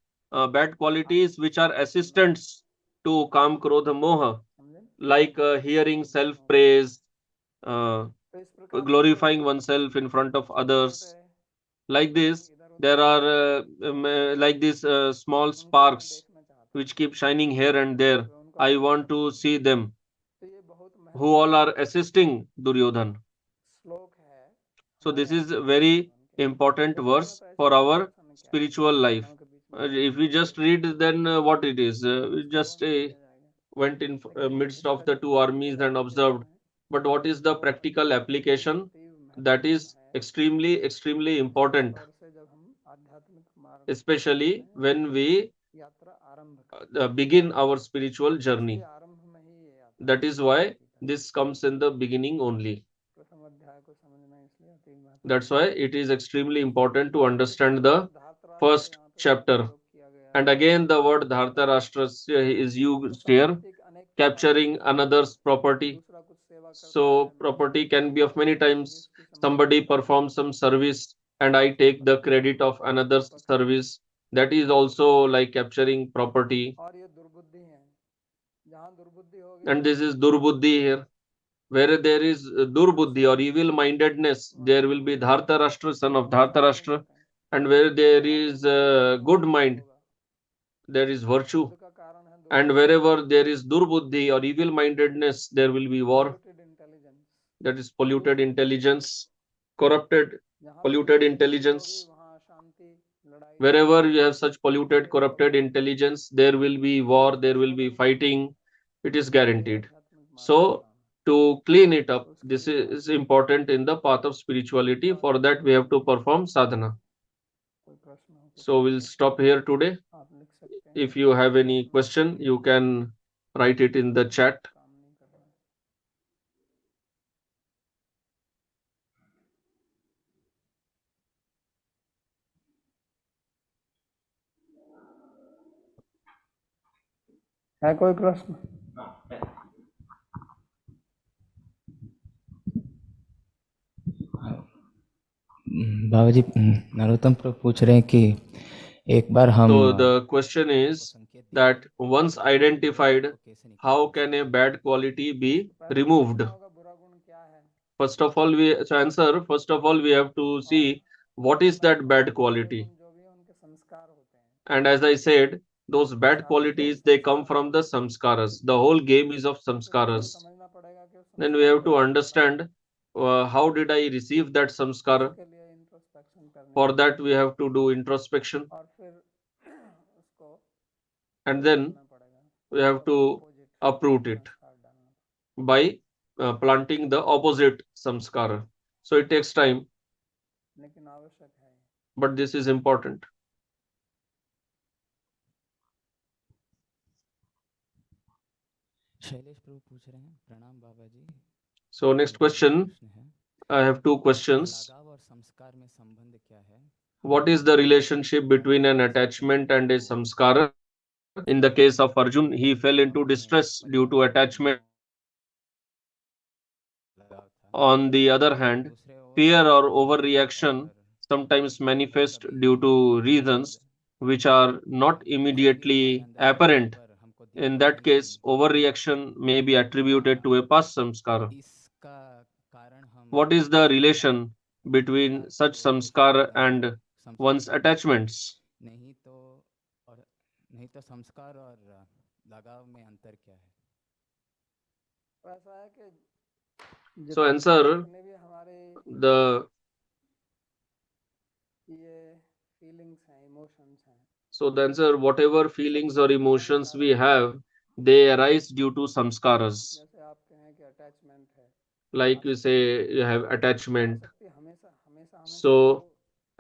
bad qualities which are assistants to Kam, Krodh, Moh, like hearing self-praise, uh, glorifying oneself in front of others. Like this, there are like these small sparks which keep shining here and there. I want to see them, who all are assisting Duryodhan. So this is a very important verse for our spiritual life. If we just read, then what it is? We just went in midst of the two armies and observed. But what is the practical application? That is extremely important, especially when we begin our spiritual journey. That is why this comes in the beginning only. That's why it is extremely important to understand the first chapter. And again, the word Dhartarashtra is used here, capturing another's property. So, property can be of many times. Somebody performs some service, and I take the credit of another's service. That is also like capturing property. And this is Durbuddhi here. Where there is Durbuddhi or evil mindedness, there will be Dhartarashtra, son of Dhartarashtra. And where there is good mind, there is virtue. And wherever there is Durbuddhi or evil mindedness, there will be war. That is polluted intelligence, corrupted, polluted intelligence. Wherever you have such polluted, corrupted intelligence, there will be war, there will be fighting. It is guaranteed. So, to clean it up, this is important in the path of spirituality. For that, we have to perform sadhana. So, we'll stop here today. If you have any question, you can write it in the chat. है कोई प्रश्न? बाबा जी नरोत्तम प्रभु पूछ रहे हैं कि एक बार हम So the question is that once identified, how can a bad quality be removed? First of all, we have to see what is that bad quality. And as I said, those bad qualities, they come from the samskaras. The whole game is of samskaras. Then we have to understand how did I receive that samskara. For that, we have to do introspection. And then we have to uproot it by planting the opposite samskara. So it takes time, but this is important. Shailesh प्रभु पूछ रहे हैं प्रणाम बाबा जी So next question, I have two questions. लगाव और संस्कार में संबंध क्या है What is the relationship between an attachment and a samskara? In the case of Arjun, he fell into distress due to attachment. On the other hand, fear or overreaction sometimes manifest due to reasons which are not immediately apparent. In that case, overreaction may be attributed to a past samskara. What is the relation between such samskara and one's attachments? नहीं तो और नहीं तो संस्कार और लगाव में अंतर क्या है? ऐसा है कि So answer, जितने भी हमारे the ये फीलिंग्स हैं, इमोशंस हैं, so the answer, whatever feelings or emotions we have, they arise due to samskaras. जैसे आप कहें कि अटैचमेंट है, Like you say, you have attachment. शक्ति हमेशा हमेशा हमेशा So तो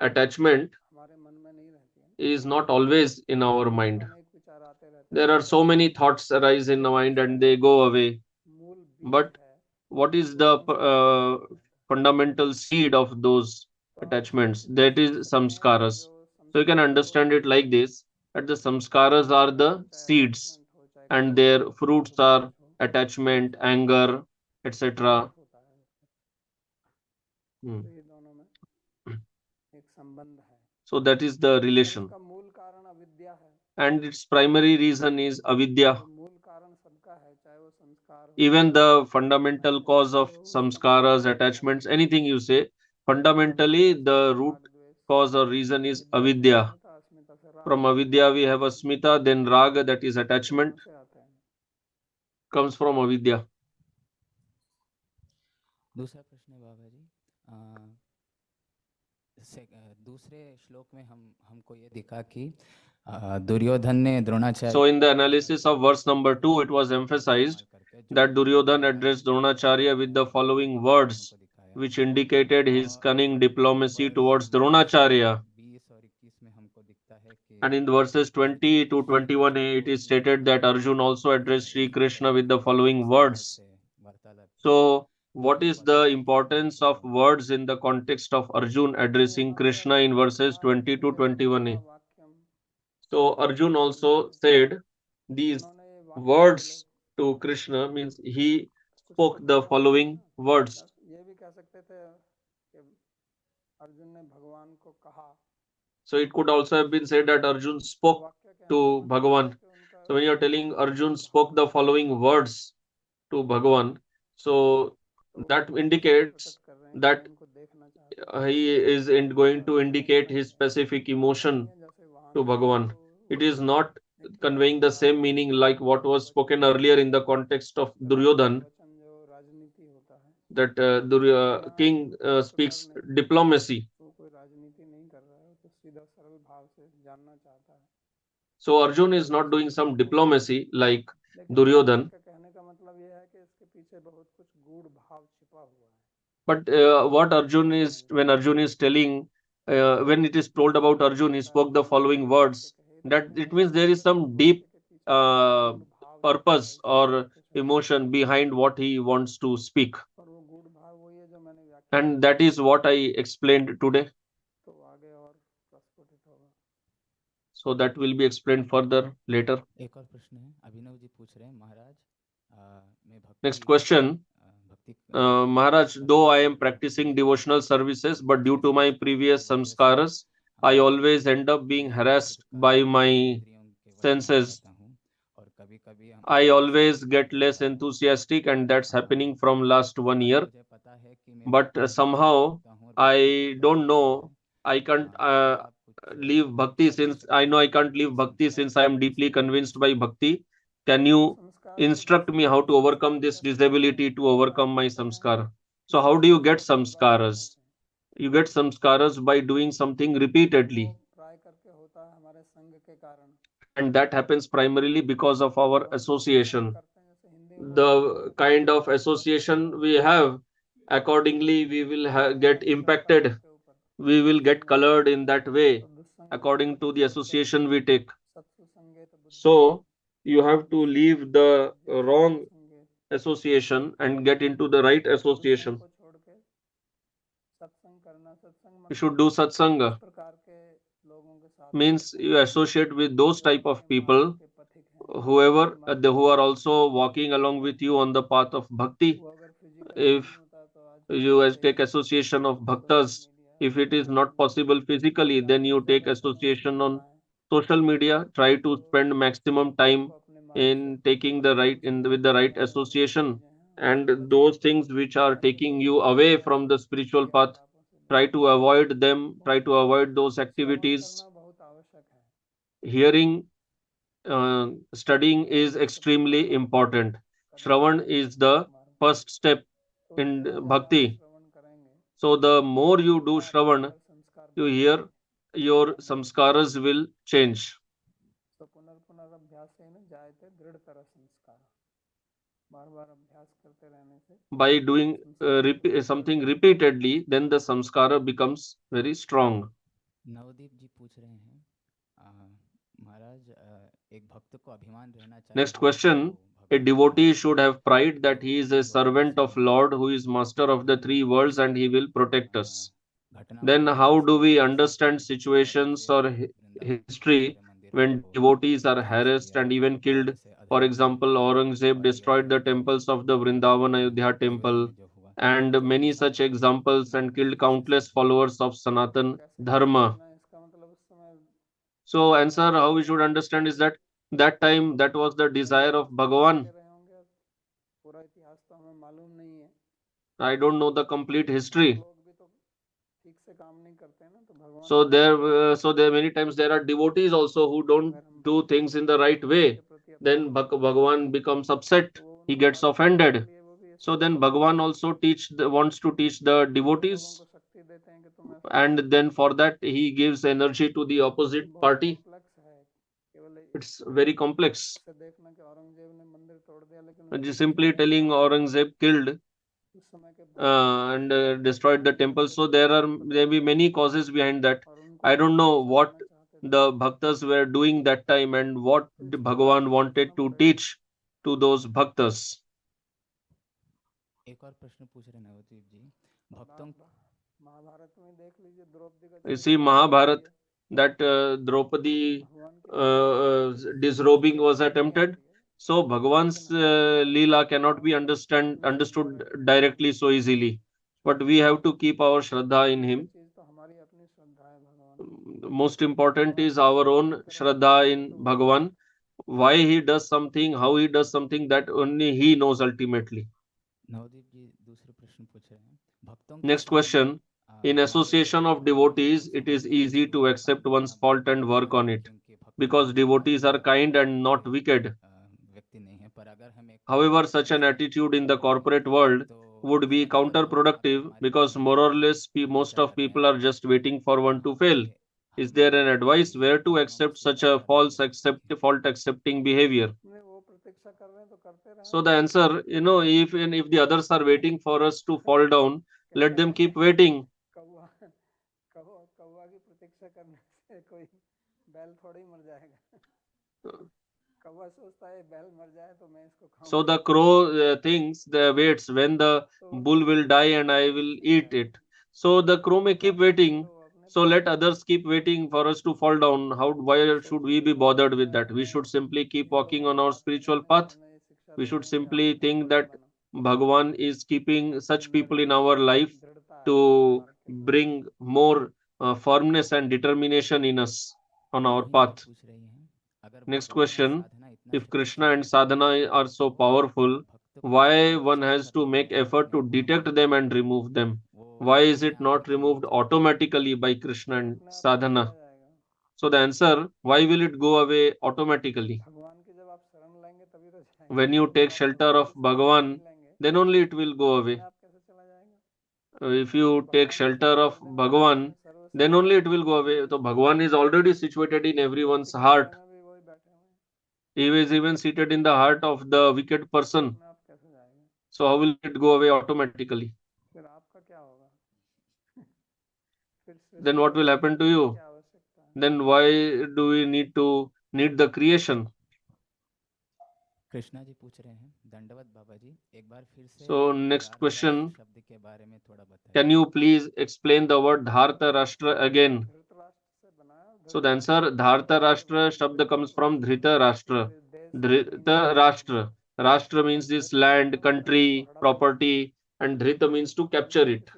attachment हमारे मन में नहीं रहती है, is not always in our mind. अनेक विचार आते रहते There are so many thoughts arise in the mind and they go away. हैं। मूल बीज But है, what is the fundamental seed of those attachments? That is samskaras. So you can understand it like this, that the samskaras are the seeds and their fruits are attachment, anger, etc. होता है, तो ये दोनों में एक संबंध है। So that is the relation. इसका मूल कारण अविद्या है, And its primary reason is avidya. और मूल कारण सबका है, चाहे वो संस्कार हो, Even the fundamental cause of samskaras, attachments, anything you say, fundamentally the root cause or reason is avidya. अस्मिता से राग From avidya we have asmita, then raga, that is attachment, से आते हैं। comes from avidya. दूसरा प्रश्न है बाबा जी, दूसरे श्लोक में हमको ये दिखा कि दुर्योधन ने Dronacharya. So in the analysis of verse number 2, it was emphasized that Duryodhan addressed Dronacharya with the following words, which indicated his cunning diplomacy towards Dronacharya. And in the verses 20 to 21a, it is stated that Arjun also addressed Sri Krishna with the following words. So, what is the importance of words in the context of Arjun addressing Krishna in verses 20 to 21a? So, Arjun also said these words to Krishna, means he spoke the following words. ये भी कह सकते थे कि अर्जुन ने भगवान को कहा, So it could also have been said that Arjun spoke to Bhagavan. So when you are telling Arjun spoke the following words to Bhagavan, so that indicates that he is going to indicate his specific emotion to Bhagavan. It is not conveying the same meaning like what was spoken earlier in the context of Duryodhan, that king speaks diplomacy. So Arjun is not doing some diplomacy like Duryodhan. But what Arjun is, when Arjun is telling, when it is told about Arjun, he spoke the following words, that it means there is some deep purpose or emotion behind what he wants to speak. And that is what I explained today. So that will be explained further later. एक और प्रश्न है, अभिनव जी पूछ रहे हैं, महाराज मैं भक्ति. Next question. Maharaj, though I am practicing devotional services, but due to my previous samskaras, I always end up being harassed by my senses. I always get less enthusiastic, and that's happening from last 1 year. But somehow I don't know, I can't leave bhakti, since I know I can't leave bhakti since I am deeply convinced by bhakti. Can you instruct me how to overcome this disability, to overcome my samskara? So how do you get samskaras? You get samskaras by doing something repeatedly. And that happens primarily because of our association. The kind of association we have, accordingly we will get impacted. We will get colored in that way according to the association we take. So you have to leave the wrong association and get into the right association. You should do satsanga. Means you associate with those type of people, who are also walking along with you on the path of bhakti. If you take association of bhaktas, If it is not possible physically, then you take association on social media. Try to spend maximum time in taking the right with the right association, and those things which are taking you away from the spiritual path, try to avoid them. Try to avoid those activities. Hearing, studying is extremely important. Shravan is the first step in bhakti. So the more you do Shravan, you hear, your samskaras will change. By doing something repeatedly, then the samskara becomes very strong. Navdeep जी पूछ रहे हैं महाराज एक भक्त को अभिमान रहना चाहिए Next question. A devotee should have pride that he is a servant of Lord who is master of the three worlds and he will protect us. Then how do we understand situations or history when devotees are harassed and even killed? For example, Aurangzeb destroyed the temples of the Vrindavan Ayodhya temple and many such examples and killed countless followers of Sanatan Dharma. So answer how we should understand is that that time that was the desire of Bhagavan. I don't know the complete history. So there many times there are devotees also who don't do things in the right way. Then Bhagavan becomes upset. He gets offended. So then Bhagavan also wants to teach the devotees, and then for that he gives energy to the opposite party. It's very complex. Just simply telling Aurangzeb killed and destroyed the temple. So there may be many causes behind that. I don't know what the bhaktas were doing that time and what Bhagavan wanted to teach to those bhaktas. एक और प्रश्न पूछ रहे नवदीप जी भक्तों You see, Mahabharat, that Draupadi disrobing was attempted. So Bhagavan's Leela cannot be understood directly so easily. But we have to keep our Shraddha in him. Most important is our own Shraddha in Bhagavan. Why he does something, how he does something, that only he knows ultimately. Navdeep जी दूसरे प्रश्न पूछ रहे हैं भक्तों Next question. In association of devotees, it is easy to accept one's fault and work on it, because devotees are kind and not wicked. व्यक्ति नहीं है पर अगर हम एक However, such an attitude in the corporate world would be counterproductive, because more or less most of people are just waiting for one to fail. Is there an advice where to accept such a fault accepting behavior? So the answer, if the others are waiting for us to fall down, let them keep waiting. So the crow waits when the bull will die and I will eat it. So the crow may keep waiting. So let others keep waiting for us to fall down. Why should we be bothered with that? We should simply keep walking on our spiritual path. We should simply think that Bhagavan is keeping such people in our life to bring more firmness and determination in us on our path. Next question. If Krishna and sadhana are so powerful, why one has to make effort to detect them and remove them? Why is it not removed automatically by Krishna and sadhana? So the answer, why will it go away automatically? When you take shelter of Bhagavan, then only it will go away. If you take shelter of Bhagavan, then only it will go away. So Bhagavan is already situated in everyone's heart. He is even seated in the heart of the wicked person. So how will it go away automatically? Then what will happen to you? Then why do we need the creation? Krishna ji पूछ रहे हैं दंडवत बाबा जी एक बार फिर से So next question, शब्द के बारे में थोड़ा बताइए can you please explain the word Dharta Rashtra again? So the answer, Dharta Rashtra shabd comes from Dhrita Rashtra. Dhrita Rashtra. Rashtra means this land, country, property, and Dhrita means to capture it.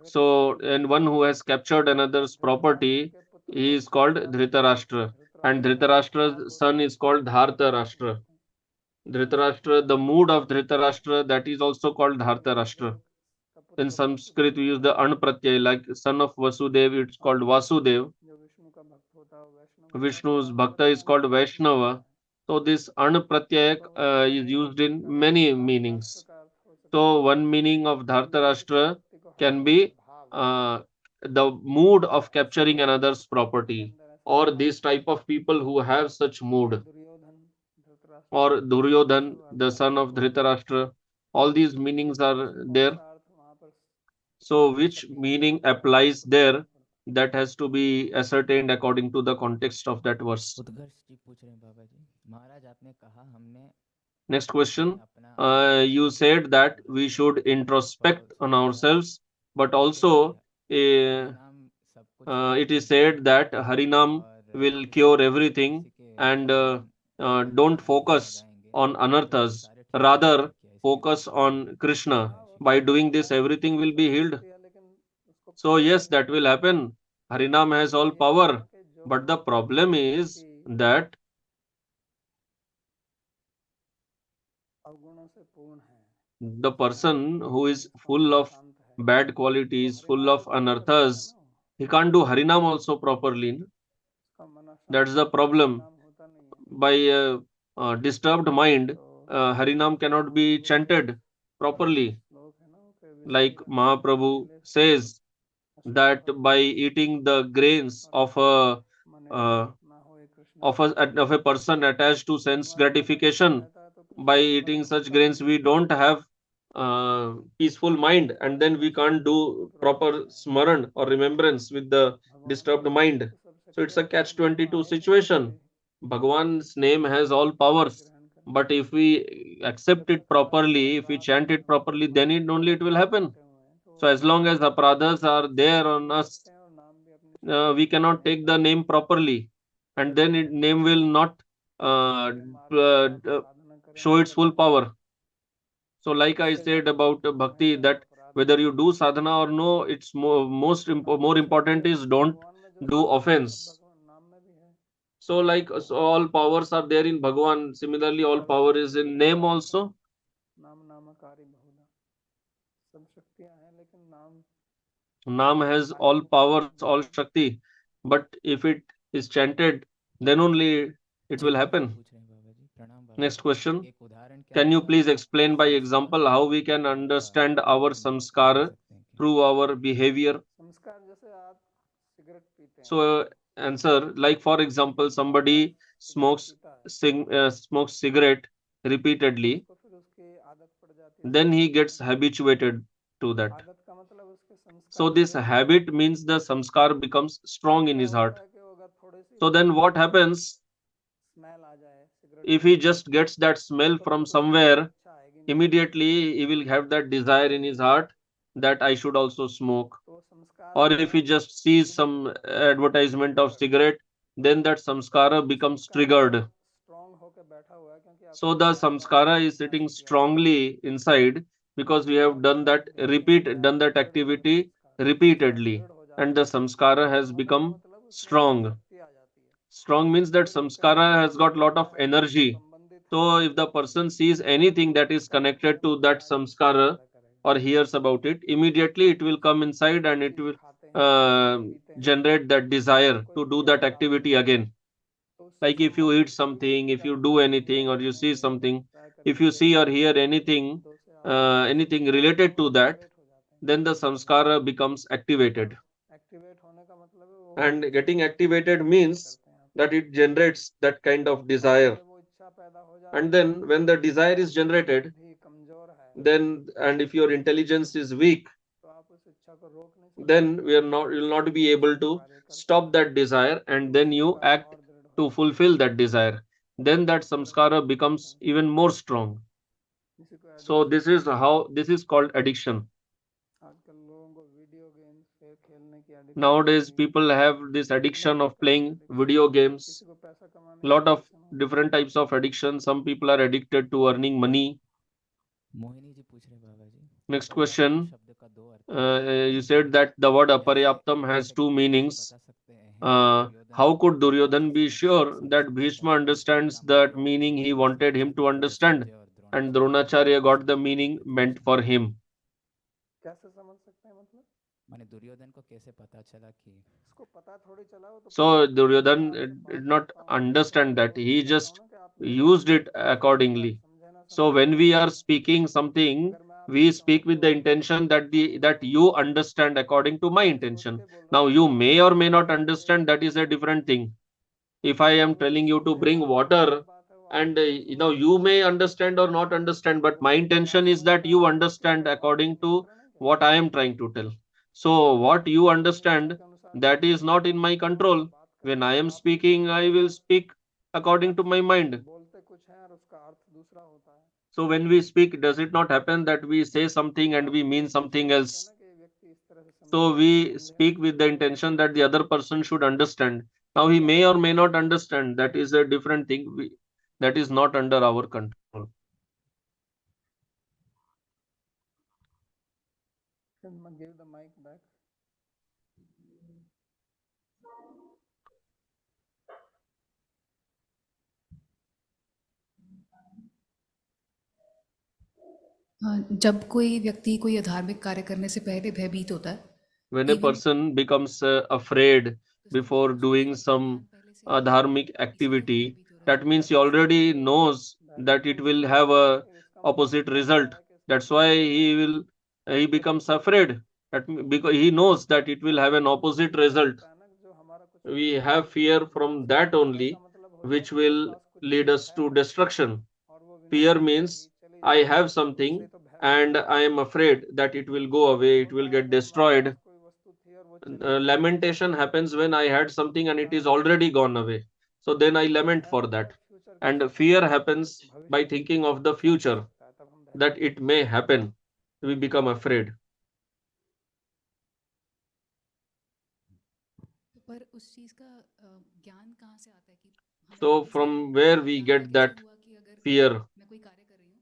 So, and one who has captured another's property, he is called Dhritarashtra. And Dhritarashtra's son is called Dhartarashtra. Dhritarashtra, the mood of Dhritarashtra, that is also called Dhartarashtra. In Sanskrit, we use the An Pratyay, like son of Vasudev, it's called Vasudev. Vishnu's Bhakta is called Vaishnava. So this An Pratyay is used in many meanings. So one meaning of Dhartarashtra can be the mood of capturing another's property, or this type of people who have such mood, or Duryodhan, the son of Dhritarashtra. All these meanings are there. So which meaning applies there, that has to be ascertained according to the context of that verse. उत्कर्ष जी पूछ रहे हैं बाबा जी, महाराज आपने कहा हमने Next question. You said that we should introspect on ourselves, but also it is said that Harinam will cure everything, and don't focus on anarthas, rather focus on Krishna. By doing this, everything will be healed. So yes, that will happen. Harinam has all power, but the problem is that the person who is full of bad qualities, full of anarthas, he can't do Harinam also properly. That's the problem. By disturbed mind, Harinam cannot be chanted properly. Like Mahaprabhu says that by eating the grains of uh, of a person attached to sense gratification, by eating such grains we don't have peaceful mind, and then we can't do proper smaran or remembrance with the disturbed mind. So it's a catch 22 situation. Bhagwan's name has all powers, but if we accept it properly, if we chant it properly, then it only it will happen. So as long as aparadhas are there on us, we cannot take the name properly, and then name will not uh, show its full power. So like I said about bhakti, that whether you do sadhana or no, it's more important is don't do offense. So like so all powers are there in Bhagwan. Similarly, all power is in name also. Naam has all powers, all Shakti, but if it is chanted, then only it will happen. Next question. Can you please explain by example how we can understand our samskara through our behavior? So, answer, like for example, somebody smokes cigarette repeatedly, then he gets habituated to that. So this habit means the samskar becomes strong in his heart. So then what happens if he just gets that smell from somewhere? Immediately he will have that desire in his heart that I should also smoke. Or if he just sees some advertisement of cigarette, then that samskara becomes triggered. So the samskara is sitting strongly inside because we have done done that activity repeatedly, and the samskara has become strong. Strong means that samskara has got lot of energy. So if the person sees anything that is connected to that samskara or hears about it, immediately it will come inside and it will uh, generate that desire to do that activity again. Like if you eat something, if you do anything, or you see something, if you see or hear anything related to that, then the samskara becomes activated. And getting activated means that it generates that kind of desire. And then when the desire is generated, then, and if your intelligence is weak, then you'll not be able to stop that desire, and then you act to fulfill that desire. Then that samskara becomes even more strong. So this is called addiction. Nowadays people have this addiction of playing video games. Lot of different types of addiction. Some people are addicted to earning money. Mohini ji पूछ रहे बाबा जी। Next question. शब्द का दो अर्थ You said that the word कैसे aparyaptam has two कैसे meanings. बता सकते हैं कि How Duryodhan could Duryodhan be Bhishma sure से that समझ Bhishma सकता था कि understands Pitamah that Drona meaning he से समझ wanted him सकता to था कि understand, संजय और and द्रोणाचार्य Dronacharya को got the समझ meaning सकते थे? meant for him? कैसे समझ सकते हैं मतलब? माने दुर्योधन को कैसे पता चला कि उसको पता थोड़ी चला, वो तो So पहले से ही Duryodhan मैं आपसे did बात not करता हूँ तो मैं understand that. कोशिश He करता हूँ just ना कि आप मेरी बात used it समझे, अगर आप accordingly. समझे ना So समझे, when we are speaking something, अगर मैं we आपसे कहूँ speak with the तो intention that आप that उसको you understand according to my मैं सोच intention. के बोल रहा Now हूँ you कि आप may or उसको may not समझेंगे understand. That is a या different नहीं। thing. If I am अगर उसको telling you to समझेगा bring तो वो water, अलग बात है, वो and आपकी बात समझ you लेगा। may understand or not understand, but वो my आपकी बात intention is समझ that लेगा you तो वो उसके understand ऊपर बात according करने to का प्रण है क्या? what I am trying to tell. So what you वो अपनी इच्छा understand, के अनुसार that बात is not करेगा। in my जैसे आपसे control. बात When करेगा I तो am आपको speaking, समझ I will आएगा। speak according आप to my mind. बोलते कुछ है और उसका अर्थ दूसरा होता है। So when we speak, does it not happen that we say something and आप we ये mean सोच के something बोलते हैं else? ना कि ये व्यक्ति इस तरह से So समझेगा या we समझेगा speak with the नहीं। intention that the other person should understand. Now he इसका may or मतलब may not understand. That is a different thing. That is not under our control. give the mic back. जब कोई व्यक्ति कोई अधार्मिक कार्य करने से पहले भयभीत होता है, When a even person becomes afraid तो इसका before मतलब उसको doing फल का some ज्ञान पहले से है, dharmic इसीलिए वो activity, भयभीत हो रहा है। that means he इसका already मतलब knows that तो it will उसको have लगता है a कि इसका मतलब opposite उसको लगता result. है कि इसका That's फल why नहीं मिलेगा। he becomes afraid. Because he knows that it will have an opposite result. होता है ना जो हमारा कुछ We मतलब have fear from that भय का only, मतलब होता है which कि मेरे will पास कुछ lead चीज us है to destruction. और वो Fear विनष्ट हो जाएगी, means चली I जाएगी, have तो उससे something तो भय होता and है। I am afraid that it will go सुख away, it will होता है get जब हमारे पास destroyed. कोई वस्तु थी और वो चली गई। Lamentation happens when I had something and it होता is है already gone away. So then I lament भय for that. मतलब फ्यूचर की And चिंता, fear happens by भविष्य की thinking of the ऐसा हो future, सकता है, तब हम that भयभीत it होते हैं। may happen. We become afraid. पर उस चीज का ज्ञान कहाँ से आता है कि हमें So कौन सा from where हमें we ज्ञान get कैसे that हुआ कि अगर fear? मैं कोई कार्य कर रही हूँ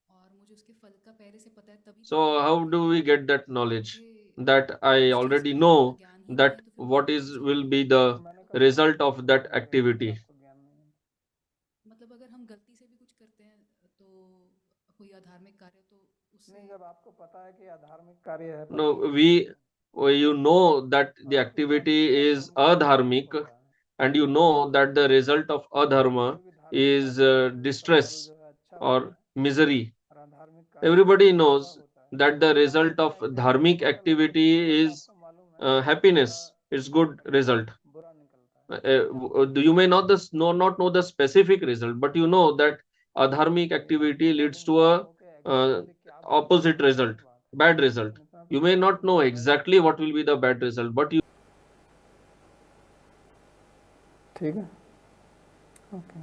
और मुझे उसके फल का पहले से पता है, तभी तो मैं So how भयभीत do नहीं we हूँ। get that अगर knowledge मुझे that I उस चीज already के फल का know ज्ञान ही नहीं है that तो फिर what भयभीत is कैसे will होंगे? be the मैंने कब कहा result आपको of ज्ञान that नहीं है या फिर activity? आपको ज्ञान नहीं है? मतलब अगर हम गलती से भी कुछ करते हैं तो कोई अधार्मिक कार्य, तो उससे नहीं, जब आपको पता है कि अधार्मिक कार्य है तब No, तो you know that the आपकी बात activity से is हमको ज्ञान adharmic, होता है। and you know that the result of adharma कोई भी धार्मिक is कार्य करेंगे उसका फल distress जो है अच्छा होता or है, मिजरी. और अधार्मिक कार्य करेंगे Everybody तो बुरा knows होता है। that the क्या result कितना of एक्यूरेट है dharmic पता नहीं, लेकिन activity रिजल्ट is आपको मालूम है कि उसका happiness. It's good result. बुरा निकलता है। You may not not know the specific result, but you know that adharmic activity आपको leads मालूम to ना a हो कि uh, एग्जैक्टली क्या बुरा होगा opposite वो result, अलग बात है, bad result. लेकिन इतना तो You may मालूम not है कि know बुरा ही exactly what will be the bad result, but you. ठीक है। ओके,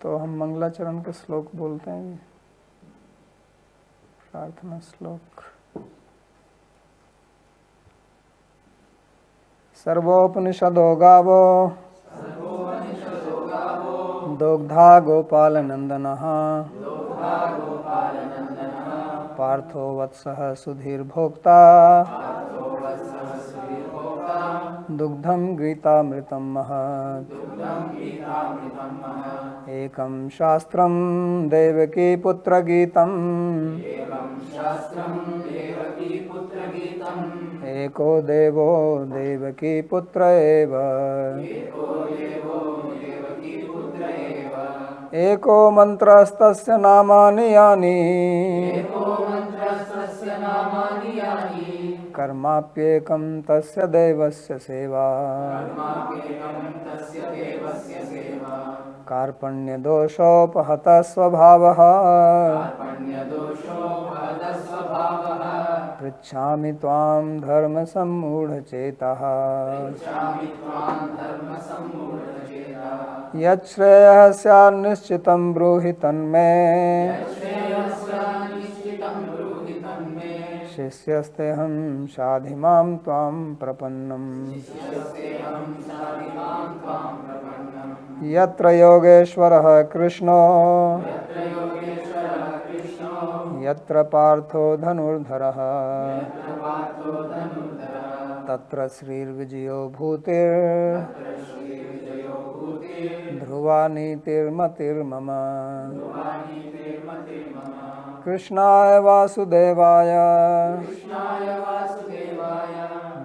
तो हम मंगलाचरण के श्लोक बोलते हैं। प्रार्थना श्लोक। सर्वोपनिषदो गावो दुग्धा गोपालनंदनः पार्थो वत्सः सुधीर्भोक्ता दुग्धं गीतामृतं महत्। एकं शास्त्रं देवकी पुत्रगीतम् एको देवो देवकी पुत्र एव। एको मन्त्रस्तस्य नामानि यानि कर्माप्येकं तस्य देवस्य सेवा। कार्पण्यदोषोपहतः स्वभावः पृच्छामि त्वां धर्मसम्मूढचेतः। यच्छ्रेयः स्यान्निश्चितं ब्रूहि तन्मे शिष्यस्तेऽहं शाधि मां त्वां प्रपन्नम्। यत्र योगेश्वरः कृष्णो यत्र पार्थो धनुर्धरः तत्र श्रीर्विजयो ध्रुवा नीतिर्मतिर्मम। कृष्णाय वासुदेवाय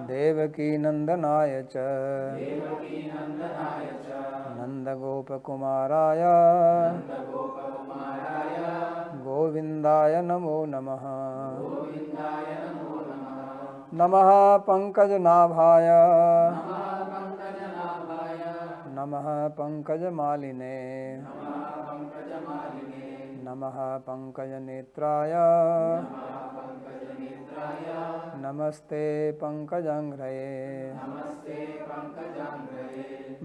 देवकी नंदनाय च नंदगोपकुमाराय गोविंदाय नमो नमः। नमः पंकजनाभाय नमः पंकजमालिने नमः पंकजनेत्राय नमस्ते पंकजांघ्रये।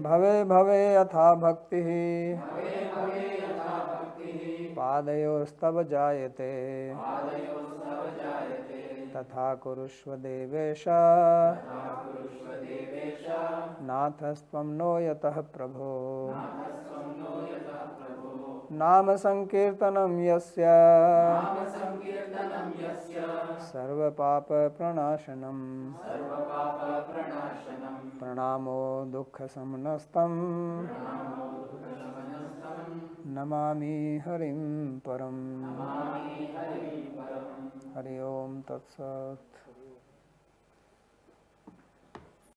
भवे भवे यथा भक्तिः पादयोस्तव जायते तथा कुरुष्व देवेश नाथस्त्वं नो यतः प्रभो। नाम संकीर्तनं यस्य सर्वपाप प्रणाशनम् प्रणामो दुःखशमनस्तं नमामि हरिं परम्। हरि ओम तत्सत्।